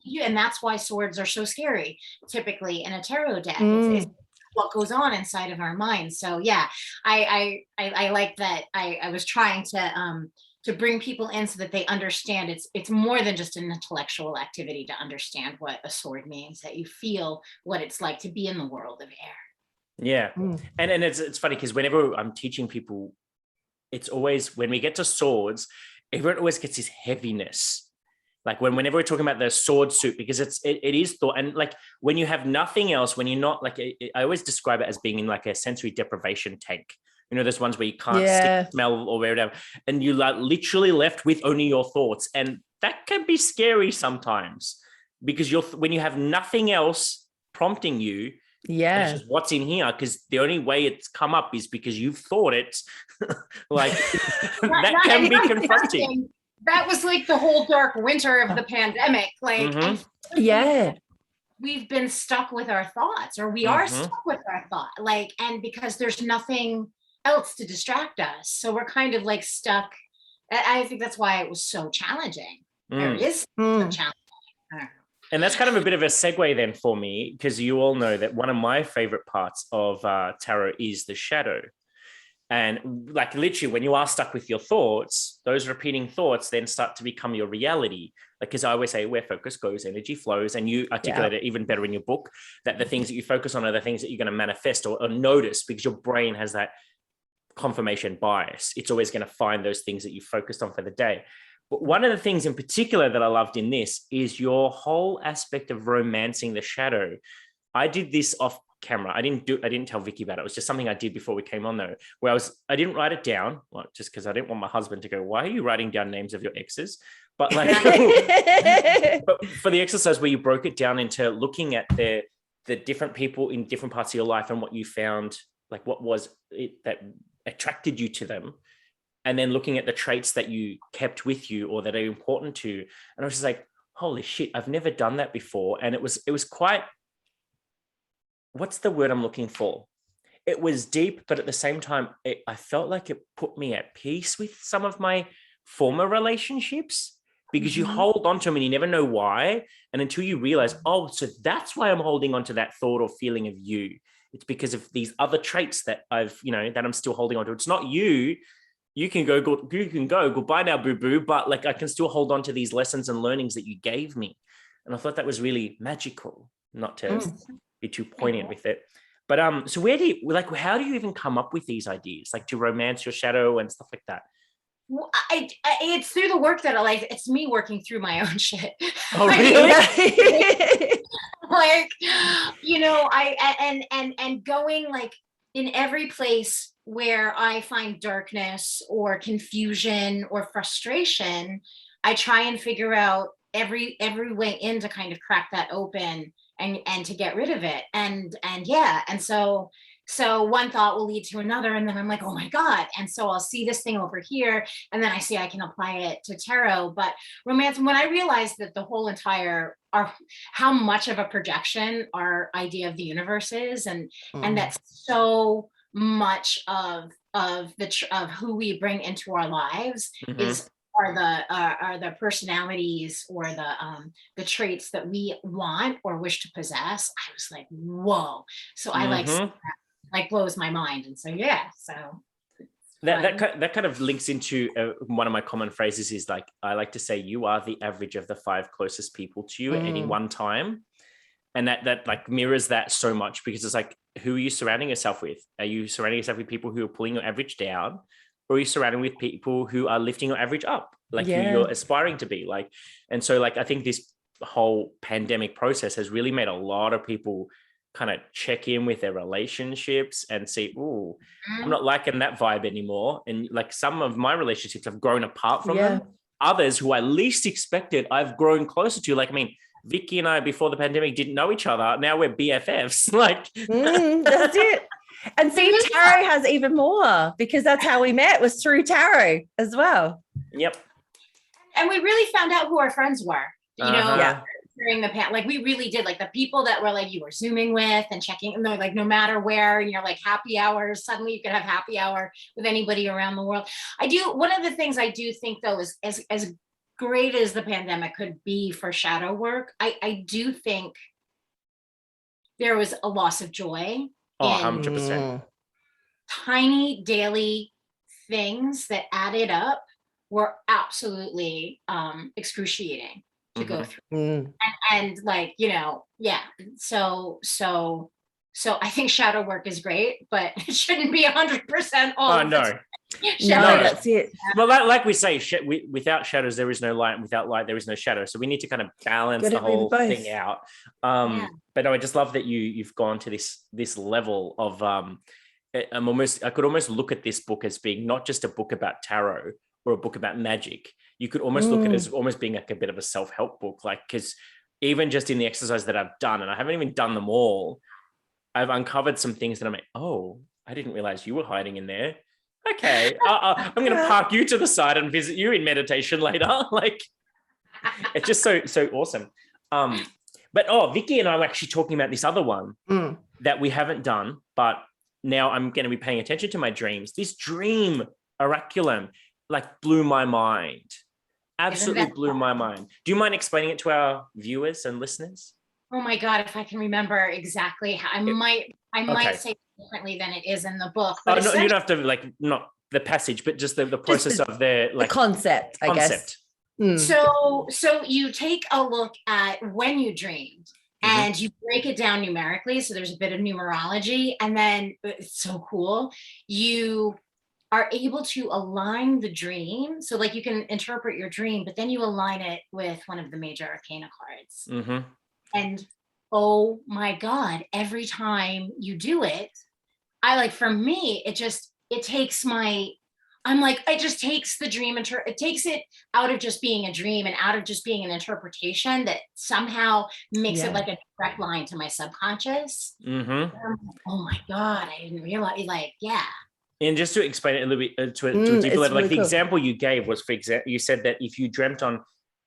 you, and that's why swords are so scary, typically in a tarot deck. It's what goes on inside of our minds. So yeah, I like that. I was trying to bring people in so that they understand it's more than just an intellectual activity to understand what a sword means, that you feel what it's like to be in the world of air. Yeah. And it's funny because whenever I'm teaching people, it's always when we get to swords, everyone always gets this heaviness. Like whenever we're talking about the sword suit, because it is thought, and like when you have nothing else, when you're not like, I always describe it as being in like a sensory deprivation tank. You know, there's ones where you can't stick, smell, or whatever, and you're like literally left with only your thoughts, and that can be scary sometimes because when you have nothing else prompting you. Yeah, it's just what's in here, because the only way it's come up is because you've thought it. Like that can be confronting. That was like the whole dark winter of the pandemic. Like, we've been stuck with our thoughts, or we are stuck with our thought. Like, and because there's nothing else to distract us, so we're kind of like stuck. I think that's why it was so challenging. It is so challenging. And that's kind of a bit of a segue then for me, because you all know that one of my favorite parts of tarot is the shadow. And like literally when you are stuck with your thoughts, those repeating thoughts then start to become your reality. Like, because I always say where focus goes, energy flows, and you articulate it even better in your book, that the things that you focus on are the things that you're going to manifest or notice, because your brain has that confirmation bias. It's always going to find those things that you focused on for the day. But one of the things in particular that I loved in this is your whole aspect of romancing the shadow. I did this off camera. I didn't tell Vicky about it. It was just something I did before we came on though, where I didn't write it down, well, just because I didn't want my husband to go, why are you writing down names of your exes? But like, but for the exercise where you broke it down into looking at the different people in different parts of your life and what you found, like what was it that attracted you to them, and then looking at the traits that you kept with you or that are important to you. And I was just like, holy shit, I've never done that before. And it was quite, what's the word I'm looking for? It was deep, but at the same time, I felt like it put me at peace with some of my former relationships, because you hold on to them and you never know why. And until you realize, oh, so that's why I'm holding on to that thought or feeling of you. It's because of these other traits that that I'm still holding on to. It's not you. You can go, goodbye now, boo-boo. But like, I can still hold on to these lessons and learnings that you gave me. And I thought that was really magical, not to be too poignant with it. But so how do you even come up with these ideas, like to romance your shadow and stuff like that? Well, it's through the work that I like. It's me working through my own shit. Oh, really? Like, and going like in every place where I find darkness or confusion or frustration, I try and figure out every way in to kind of crack that open and to get rid of it. And so one thought will lead to another, and then I'm like, oh my God. And so I'll see this thing over here, and then I see I can apply it to tarot. But romance, when I realized that the whole entire how much of a projection our idea of the universe is, and that's so much of of who we bring into our lives Mhm. are the personalities or the traits that we want or wish to possess. I was like, whoa. So I Mhm. like blows my mind. And so yeah, so That kind of links into one of my common phrases is like, I like to say, you are the average of the 5 closest people to you at any one time. And that like mirrors that so much, because it's like, who are you surrounding yourself with? Are you surrounding yourself with people who are pulling your average down, or are you surrounding with people who are lifting your average up, like who you're aspiring to be? Like, and so like, I think this whole pandemic process has really made a lot of people kind of check in with their relationships and see, oh, I'm not liking that vibe anymore. And like, some of my relationships have grown apart from them. Others who I least expected, I've grown closer to. Like, I mean, Vicky and I before the pandemic didn't know each other. Now we're BFFs. Like, that's it. And see, tarot has even more, because that's how we met, was through tarot as well. Yep. And we really found out who our friends were, you know, during the like we really did. Like the people that were like you were Zooming with and checking, and they're like, no matter where, you know, like happy hours, suddenly you could have happy hour with anybody around the world. One of the things I do think though is as great as the pandemic could be for shadow work, I do think there was a loss of joy. Oh, 100%. Tiny daily things that added up were absolutely excruciating to go through. And like, you know, yeah. So I think shadow work is great, but it shouldn't be 100% all. Oh, no. No, that's it. Well, like we say, without shadows, there is no light, and without light, there is no shadow. So we need to kind of balance the whole thing out. But no, I just love that you've gone to this level of I could almost look at this book as being not just a book about tarot or a book about magic. You could almost look at it as almost being like a bit of a self-help book, like, because even just in the exercise that I've done, and I haven't even done them all, I've uncovered some things that I'm like, oh, I didn't realize you were hiding in there. Okay, I'm going to park you to the side and visit you in meditation later. Like, it's just so awesome. But Vicky and I were actually talking about this other one that we haven't done, but now I'm going to be paying attention to my dreams. This dream oraculum like blew my mind. Absolutely blew my mind. Do you mind explaining it to our viewers and listeners? Oh my God, if I can remember exactly how I might say differently than it is in the book. But no, you don't have to, like, not the passage, but just the process of the concept, I guess. So you take a look at when you dreamed and you break it down numerically. So there's a bit of numerology, and then it's so cool. You are able to align the dream. So like you can interpret your dream, but then you align it with one of the major arcana cards. And oh my God, every time you do it, for me, it takes the dream, it takes it out of just being a dream and out of just being an interpretation that somehow makes it like a direct line to my subconscious. Oh my God, I didn't realize, And just to explain it a little bit to a deeper level, like the example you gave was, for example, you said that if you dreamt on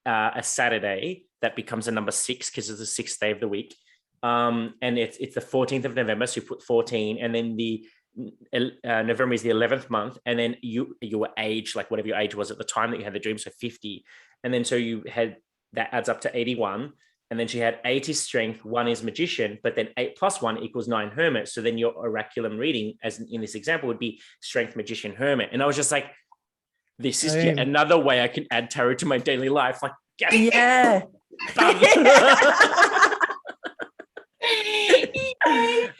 a Saturday, that becomes a number 6 because it's the 6th day of the week. And it's the 14th of November, so you put 14, and then the November is the 11th month, and then your age, like whatever your age was at the time that you had the dream, so 50, and then so you had that adds up to 81, and then she had 8 is strength, 1 is magician, but then 8 plus 1 equals 9 hermit. So then your oraculum reading, as in this example, would be strength, magician, hermit. And I was just like, this is yet another way I can add tarot to my daily life. Like, yeah.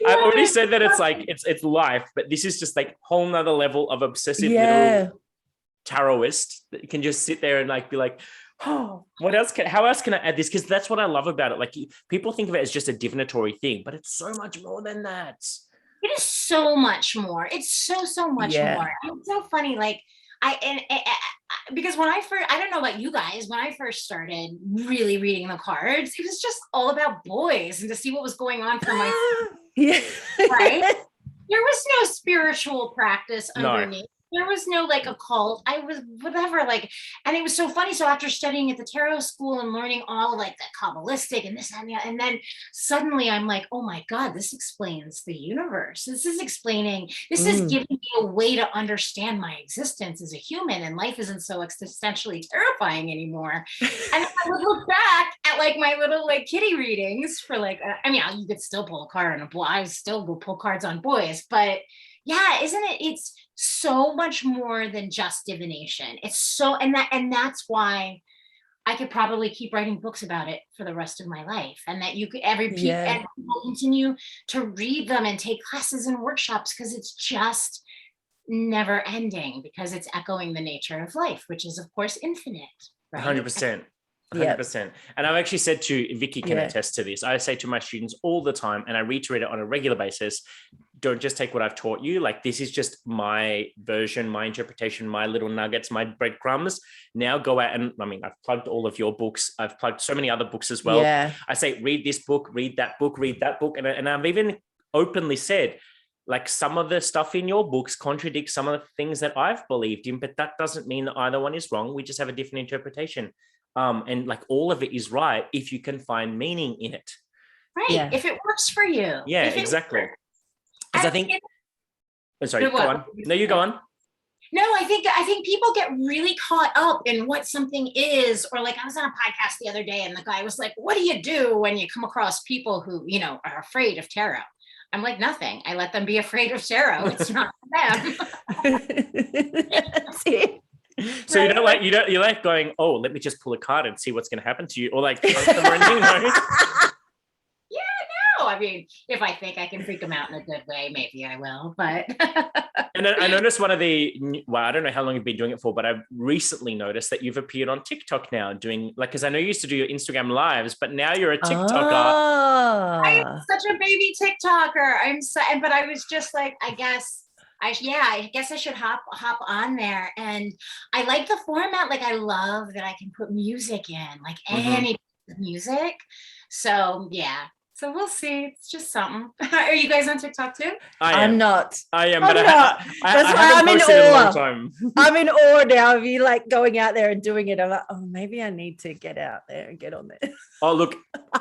I've already said that it's like it's life, but this is just like whole nother level of obsessive little tarotist that can just sit there and like be like, oh, how else can I add this? Because that's what I love about it. Like, people think of it as just a divinatory thing, but it's so much more than that. It is so much more. It's so much more. And it's so funny. Like because when I don't know about you guys, when I first started really reading the cards, it was just all about boys and to see what was going on for my right. There was no spiritual practice underneath. there was no like occult. I was whatever, like, and it was so funny. So after studying at the tarot school and learning all like the Kabbalistic and this and that, and then suddenly I'm like, oh my God, this explains the universe. This is explaining, this is giving me a way to understand my existence as a human, and life isn't so existentially terrifying anymore. And I would look back at like my little like kitty readings for like, I mean, you could still pull a card on a boy. I still will pull cards on boys, but yeah, isn't it? It's so much more than just divination. It's so, and that's why I could probably keep writing books about it for the rest of my life. And that you could, and people continue to read them and take classes and workshops, because it's just never ending, because it's echoing the nature of life, which is of course infinite. Right? 100%. 100%. And I've actually said to Vicky, can attest to this. I say to my students all the time, and I reiterate it on a regular basis, don't just take what I've taught you. Like, this is just my version, my interpretation, my little nuggets, my breadcrumbs. Now go out and, I mean, I've plugged all of your books. I've plugged so many other books as well. Yeah. I say, read this book, read that book, read that book. And I've even openly said, like, some of the stuff in your books contradicts some of the things that I've believed in, but that doesn't mean that either one is wrong. We just have a different interpretation. And like, all of it is right if you can find meaning in it. Right. Yeah. If it works for you. Yeah, exactly. Because I think, sorry, go on. No, you go on. No, I think people get really caught up in what something is, or like, I was on a podcast the other day and the guy was like, what do you do when you come across people who, you know, are afraid of tarot? I'm like, nothing. I let them be afraid of tarot. It's not for them. See? So right? you're like going, oh, let me just pull a card and see what's going to happen to you, or like punch them or anything. No? I mean, if I think I can freak them out in a good way, maybe I will, but. And I noticed one of I don't know how long you've been doing it for, but I've recently noticed that you've appeared on TikTok now doing, like, because I know you used to do your Instagram lives, but now you're a TikToker. Oh. I'm such a baby TikToker. But I was just like, I guess I should hop on there. And I like the format. Like, I love that I can put music in, like any music. So yeah. So we'll see. It's just something. Are you guys on TikTok too? I'm not. I am, but I that's why I'm in awe. I'm in awe now of you like going out there and doing it. I'm like, oh, maybe I need to get out there and get on there. Oh, look,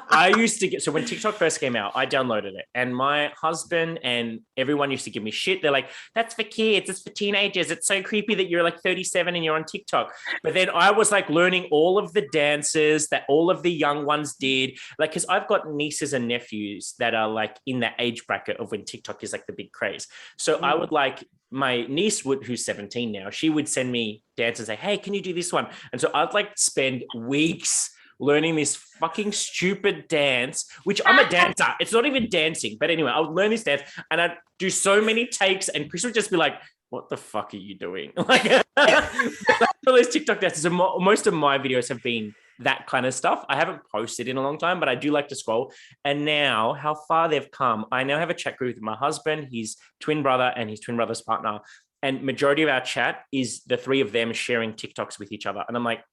I used to so when TikTok first came out, I downloaded it, and my husband and everyone used to give me shit. They're like, that's for kids, it's for teenagers. It's so creepy that you're like 37 and you're on TikTok. But then I was like learning all of the dances that all of the young ones did. Like, because I've got nieces and nephews that are like in that age bracket of when TikTok is like the big craze. So I would like, my niece who's 17 now, she would send me dances, say, hey, can you do this one? And so I'd like spend weeks learning this fucking stupid dance, which I'm a dancer. It's not even dancing. But anyway, I would learn this dance and I'd do so many takes, and Chris would just be like, what the fuck are you doing? Like, all those TikTok dances. And most of my videos have been that kind of stuff. I haven't posted in a long time, but I do like to scroll. And now how far they've come. I now have a chat group with my husband, his twin brother, and his twin brother's partner. And majority of our chat is the three of them sharing TikToks with each other. And I'm like,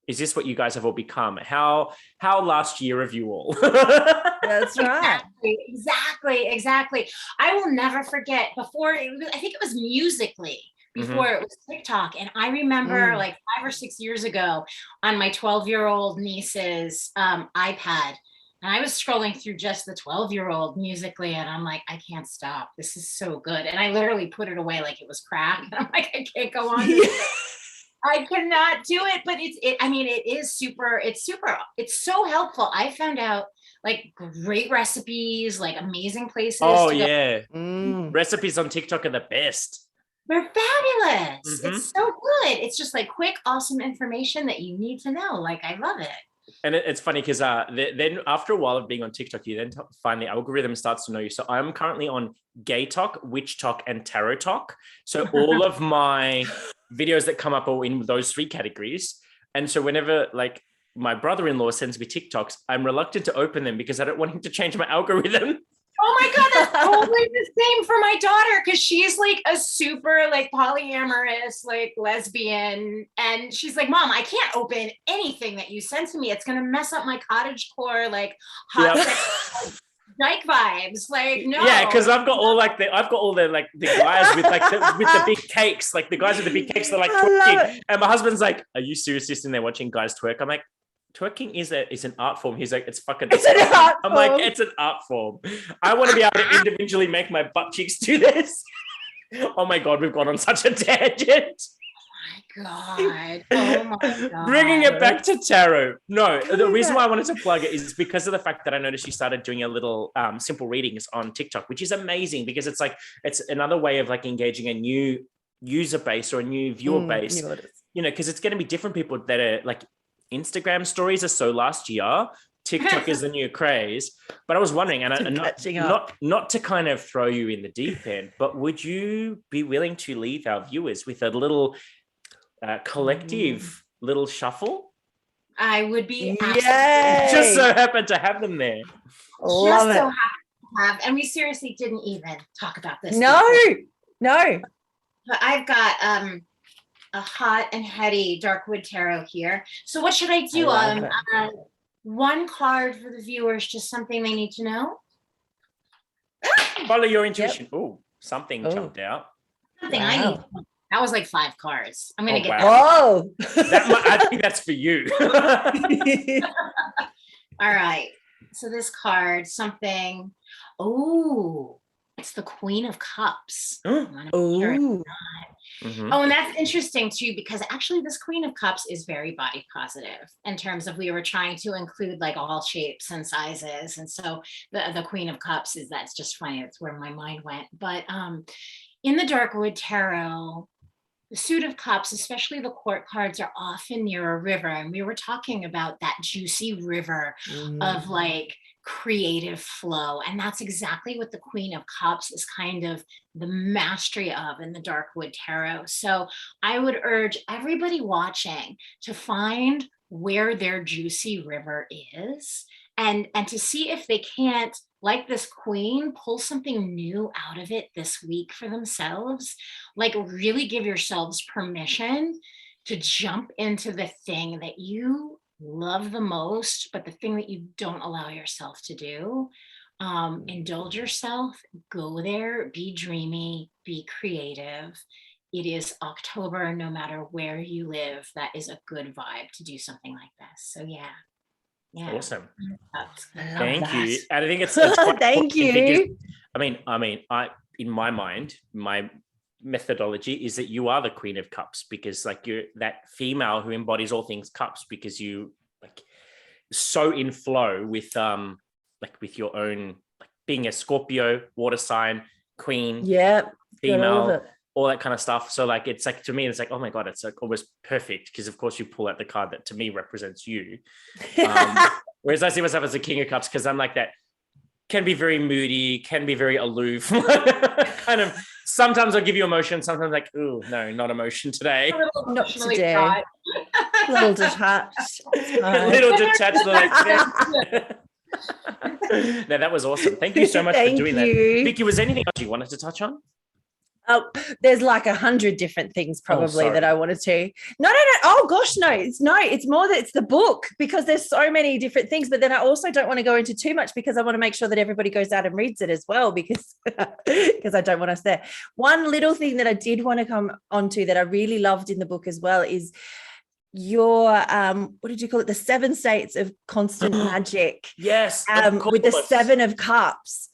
is this what you guys have all become? How last year of you all? That's right. Exactly. I will never forget before, I think it was Musically before it was TikTok. And I remember like 5 or 6 years ago on my 12-year-old niece's iPad, and I was scrolling through just the 12-year-old Musically, and I'm like, I can't stop. This is so good. And I literally put it away like it was crack. And I'm like, I can't go on. I cannot do it, but it's so helpful. I found out like great recipes, like amazing places. Oh yeah. Recipes on TikTok are the best. They're fabulous. It's so good. It's just like quick, awesome information that you need to know. Like, I love it. And it's funny because then after a while of being on TikTok, you then find the algorithm starts to know you. So I'm currently on Gay Talk, Witch Talk, and Tarot Talk. So all of my videos that come up are in those 3 categories. And so whenever like my brother-in-law sends me TikToks, I'm reluctant to open them because I don't want him to change my algorithm. Oh my God, that's totally the same for my daughter, because she's like a super like polyamorous, like lesbian. And she's like, Mom, I can't open anything that you send to me. It's going to mess up my cottagecore, like hot sex dyke vibes. Like, no. Yeah, because I've got all the guys with the big cakes, like the guys with the big cakes. They're like twerking, and my husband's like, "Are you serious? Sitting there watching guys twerk?" I'm like, "Twerking is an art form." He's like, "It's fucking." It's an art I'm form. like, "It's an art form." I want to be able to individually make my butt cheeks do this. Oh my god, we've gone on such a tangent. God. Oh my God. Bringing it back to tarot. No, the reason why I wanted to plug it is because of the fact that I noticed you started doing a little simple readings on TikTok, which is amazing because it's another way of like engaging a new user base or a new viewer base, because it's going to be different people that are like Instagram stories are so last year. TikTok is the new craze, but I was wondering, and not to kind of throw you in the deep end, but would you be willing to leave our viewers with a little collective little shuffle? I would be just so happened to have them there. Love it. And we seriously didn't even talk about this. No. But I've got a hot and heady Darkwood Tarot here. So what should I do? One card for the viewers, just something they need to know. Follow your intuition. Oh, something jumped out. Something I need. That was like 5 cards. I'm gonna get. Wow. I think that's for you. All right. So this card, something. Oh, it's the Queen of Cups. Mm-hmm. Oh, and that's interesting too, because actually this Queen of Cups is very body positive in terms of we were trying to include like all shapes and sizes. And so the Queen of Cups that's just funny. That's where my mind went. But in the Darkwood Tarot, the Suit of Cups, especially the court cards, are often near a river. And we were talking about that juicy river of like creative flow. And that's exactly what the Queen of Cups is kind of the mastery of in the Darkwood Tarot. So I would urge everybody watching to find where their juicy river is and to see if they can't, like this queen, pull something new out of it this week for themselves. Like really give yourselves permission to jump into the thing that you love the most, but the thing that you don't allow yourself to do. Indulge yourself, go there, be dreamy, be creative. It is October, no matter where you live, that is a good vibe to do something like this. So yeah. Awesome. Thank you. And I think it's thank you. I in my mind, my methodology is that you are the Queen of Cups because like you're that female who embodies all things cups because you like so in flow with with your own like being a Scorpio, water sign, queen, female, all that kind of stuff. So like it's like to me it's like, oh my god, it's like almost perfect because of course you pull out the card that to me represents you. Whereas I see myself as a King of Cups because I'm like that, can be very moody, can be very aloof. Kind of sometimes I'll give you emotion, sometimes like, oh no, not emotion today. Not today. A little detached. A little detached. Like, no, that was awesome. Thank you so much for doing that. Vicky, was there anything else you wanted to touch on? There's like 100 different things probably that I wanted to. No. Oh gosh, no. It's more that it's the book because there's so many different things. But then I also don't want to go into too much because I want to make sure that everybody goes out and reads it as well because I don't want us there. One little thing that I did want to come onto that I really loved in the book as well is your what did you call it? The 7 states of constant magic. Yes. With the 7 of Cups.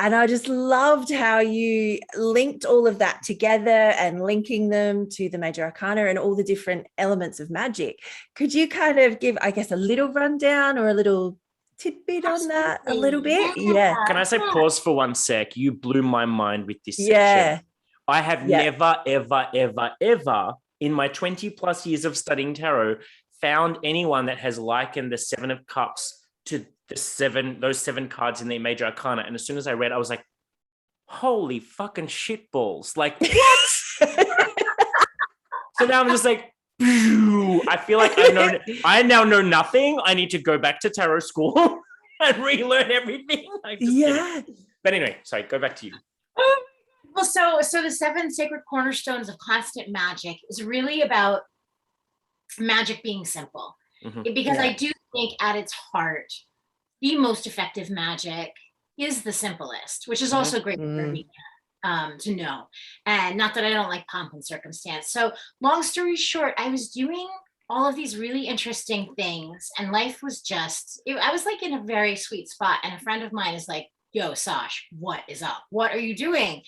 And I just loved how you linked all of that together and linking them to the major arcana and all the different elements of magic. Could you kind of give, I guess, a little rundown or a little tidbit on that a little bit? Yeah. Can I say pause for 1 sec? You blew my mind with this section. I have never, ever, ever, ever in my 20 plus years of studying tarot found anyone that has likened the 7 of Cups to those 7 cards in the major arcana. And as soon as I read, I was like, holy fucking shit balls. Like, what? So now I'm just like, I feel like I now know nothing. I need to go back to tarot school and relearn everything. But anyway, sorry, go back to you. Well, so the 7 sacred cornerstones of constant magic is really about magic being simple. Because I do think at its heart, the most effective magic is the simplest, which is also great for me to know. And not that I don't like pomp and circumstance. So long story short, I was doing all of these really interesting things, and life was just, I was like in a very sweet spot. And a friend of mine is like, yo, Sash, what is up? What are you doing?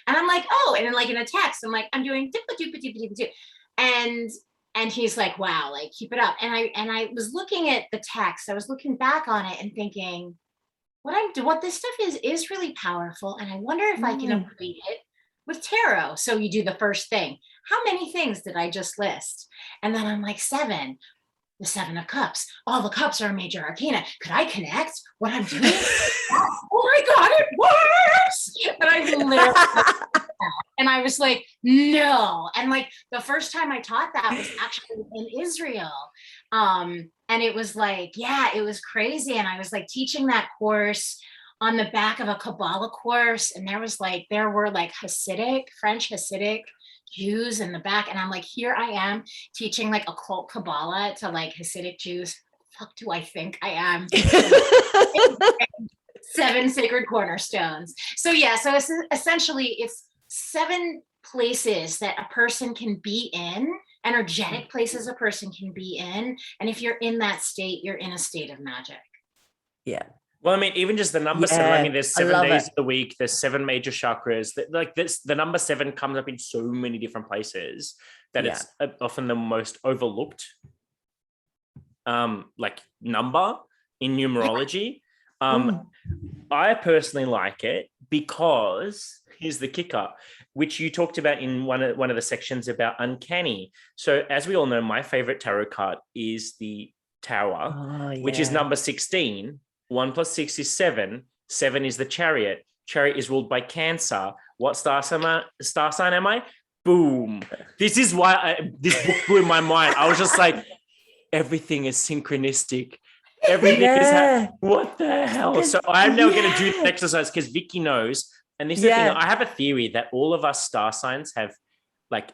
And I'm like, oh, and then like in a text, I'm like, I'm doing and he's like, wow, like keep it up. And I was looking at the text, I was looking back on it and thinking, what this stuff is really powerful. And I wonder if I can equate it with tarot. So you do the first thing. How many things did I just list? And then I'm like, 7. The 7 of Cups. All the cups are a major arcana. Could I connect what I'm doing? Oh my God, it works! And I literally, and I was like, no. And like the first time I taught that was actually in Israel. And it was like, yeah, it was crazy. And I was like teaching that course on the back of a Kabbalah course. And there were like French Hasidic Jews in the back. And I'm like, here I am teaching like occult Kabbalah to like Hasidic Jews. Fuck do I think I am? 7 sacred cornerstones. So yeah, so it's essentially it's 7 places that a person can be in, energetic places a person can be in. And if you're in that state, you're in a state of magic. Yeah. Well, I mean, even just the number 7, I mean, there's 7 days of the week, there's 7 major chakras. Like this, the number 7 comes up in so many different places that it's often the most overlooked like number in numerology. I personally like it because here's the kicker, which you talked about in one of the sections about uncanny. So as we all know, my favorite tarot card is the Tower, which is number 16. 1 + 6 is 7. 7 is the Chariot. Chariot is ruled by Cancer. What star sign am I? Boom. This is why this book blew my mind. I was just like, everything is synchronistic. Everything is what the hell? So I'm now going to do the exercise because Vicky knows. And this is the thing. I have a theory that all of us star signs have, like,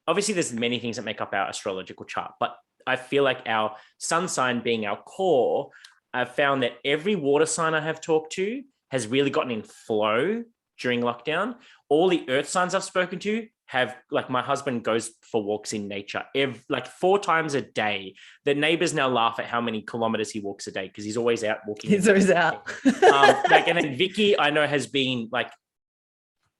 obviously there's many things that make up our astrological chart, but I feel like our sun sign being our core, I've found that every water sign I have talked to has really gotten in flow during lockdown. All the earth signs I've spoken to have, like, my husband goes for walks in nature like 4 times a day. The neighbors now laugh at how many kilometers he walks a day because he's always out walking. He's always out. Like, and then Vicky, I know, has been like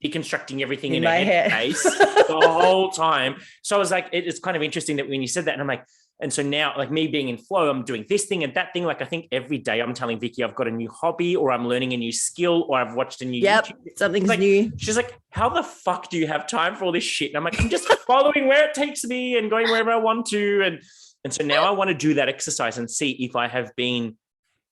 deconstructing everything in her head space the whole time. So I was like, it's kind of interesting that when you said that, and I'm like, and so now, like, me being in flow, I'm doing this thing and that thing. Like, I think every day I'm telling Vicky I've got a new hobby, or I'm learning a new skill, or I've watched a new YouTube. Something's like, new. She's like, how the fuck do you have time for all this shit? And I'm like, I'm just following where it takes me and going wherever I want to. And so now I want to do that exercise and see if I have been,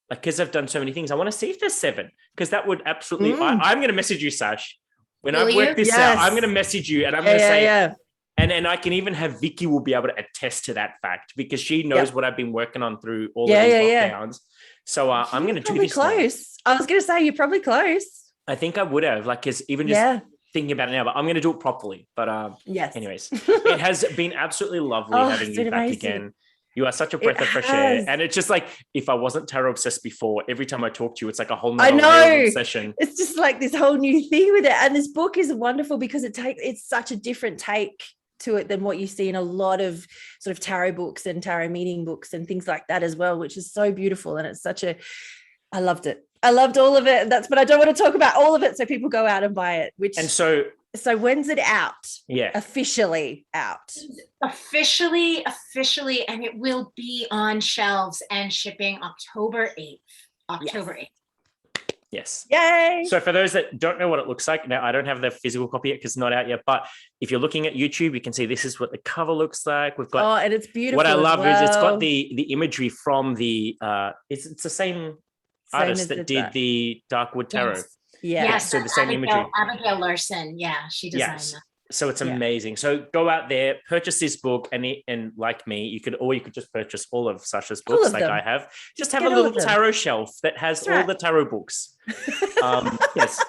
like, because I've done so many things, I want to see if there's 7, because that would absolutely, I'm going to message you, Sash. When I've worked this out, I'm going to message you and I'm going to say, and I can even have Vicky will be able to attest to that fact because she knows what I've been working on through all of these lockdowns. So I'm going to do this. Close. I was going to say you're probably close. I think I would have, like, because even just thinking about it now, but I'm going to do it properly. But anyways, it has been absolutely lovely having you back again. You are such a breath of fresh air. And it's just like, if I wasn't tarot obsessed before, every time I talk to you, it's like a whole nother session. It's just like this whole new thing with it. And this book is wonderful because it's such a different take to it than what you see in a lot of sort of tarot books and tarot meeting books and things like that as well, which is so beautiful. And it's I loved it. I loved all of it. But I don't want to talk about all of it. So people go out and buy it, so when's it out? Officially out. Officially, and it will be on shelves and shipping October 8th. October 8th. Yes. Yay. So for those that don't know what it looks like, now I don't have the physical copy yet because it's not out yet, but if you're looking at YouTube, you can see this is what the cover looks like. We've got, and it's beautiful. What I love is it's got the imagery from the, it's the same artist that did the Darkwood Tarot. Yes. So the same imagery. Abigail Larson. Yeah. She designed that. So it's amazing. So go out there, purchase this book, and like me, you could just purchase all of Sasha's books, like I have. Just have a little tarot shelf that has all the tarot books. Yes.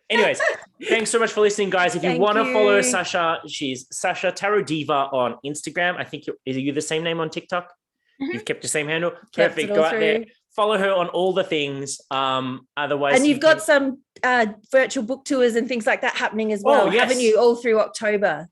Anyways, thanks so much for listening, guys. If you want to follow Sasha, she's Sasha Tarot Diva on Instagram. I think is you the same name on TikTok? You've kept the same handle. Perfect. Go out there, follow her on all the things. Otherwise, and you've got some virtual book tours and things like that happening as well, yes. haven't you? All through October.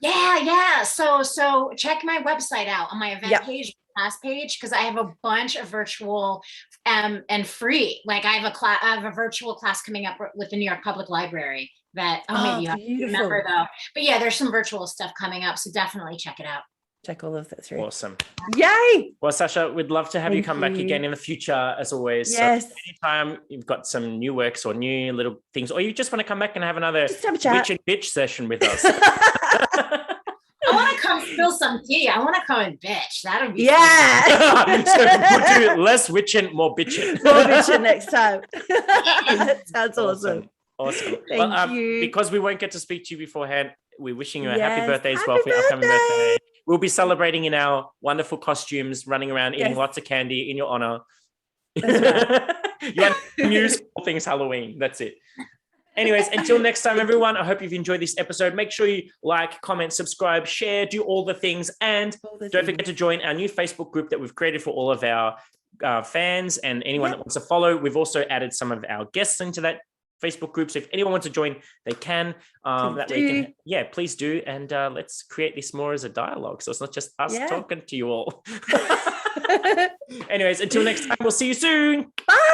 Yeah. So check my website out on my event page, class page, because I have a bunch of virtual and free. Like I have a virtual class coming up with the New York Public Library that maybe you have to remember though. But yeah, there's some virtual stuff coming up, so definitely check it out. Check all of that through. Awesome. Yay. Well, Sasha, we'd love to have you come back again in the future, as always. Yes. So anytime you've got some new works or new little things, or you just want to come back and have another witch and bitch session with us. I want to come spill some tea. I want to come and bitch. That'll be fun. So we'll do less witching, more bitching. More bitching next time. That sounds awesome. Awesome. Thank you. Because we won't get to speak to you beforehand, we're wishing you a happy birthday as well for your upcoming birthday. We'll be celebrating in our wonderful costumes, running around, eating lots of candy in your honor. You want news, all things Halloween. That's it. Anyways, until next time, everyone, I hope you've enjoyed this episode. Make sure you like, comment, subscribe, share, do all the things. And don't forget to join our new Facebook group that we've created for all of our fans and anyone that wants to follow. We've also added some of our guests into that Facebook group. So if anyone wants to join, they can. Please do. And let's create this more as a dialogue. So it's not just us talking to you all. Anyways, until next time, we'll see you soon. Bye.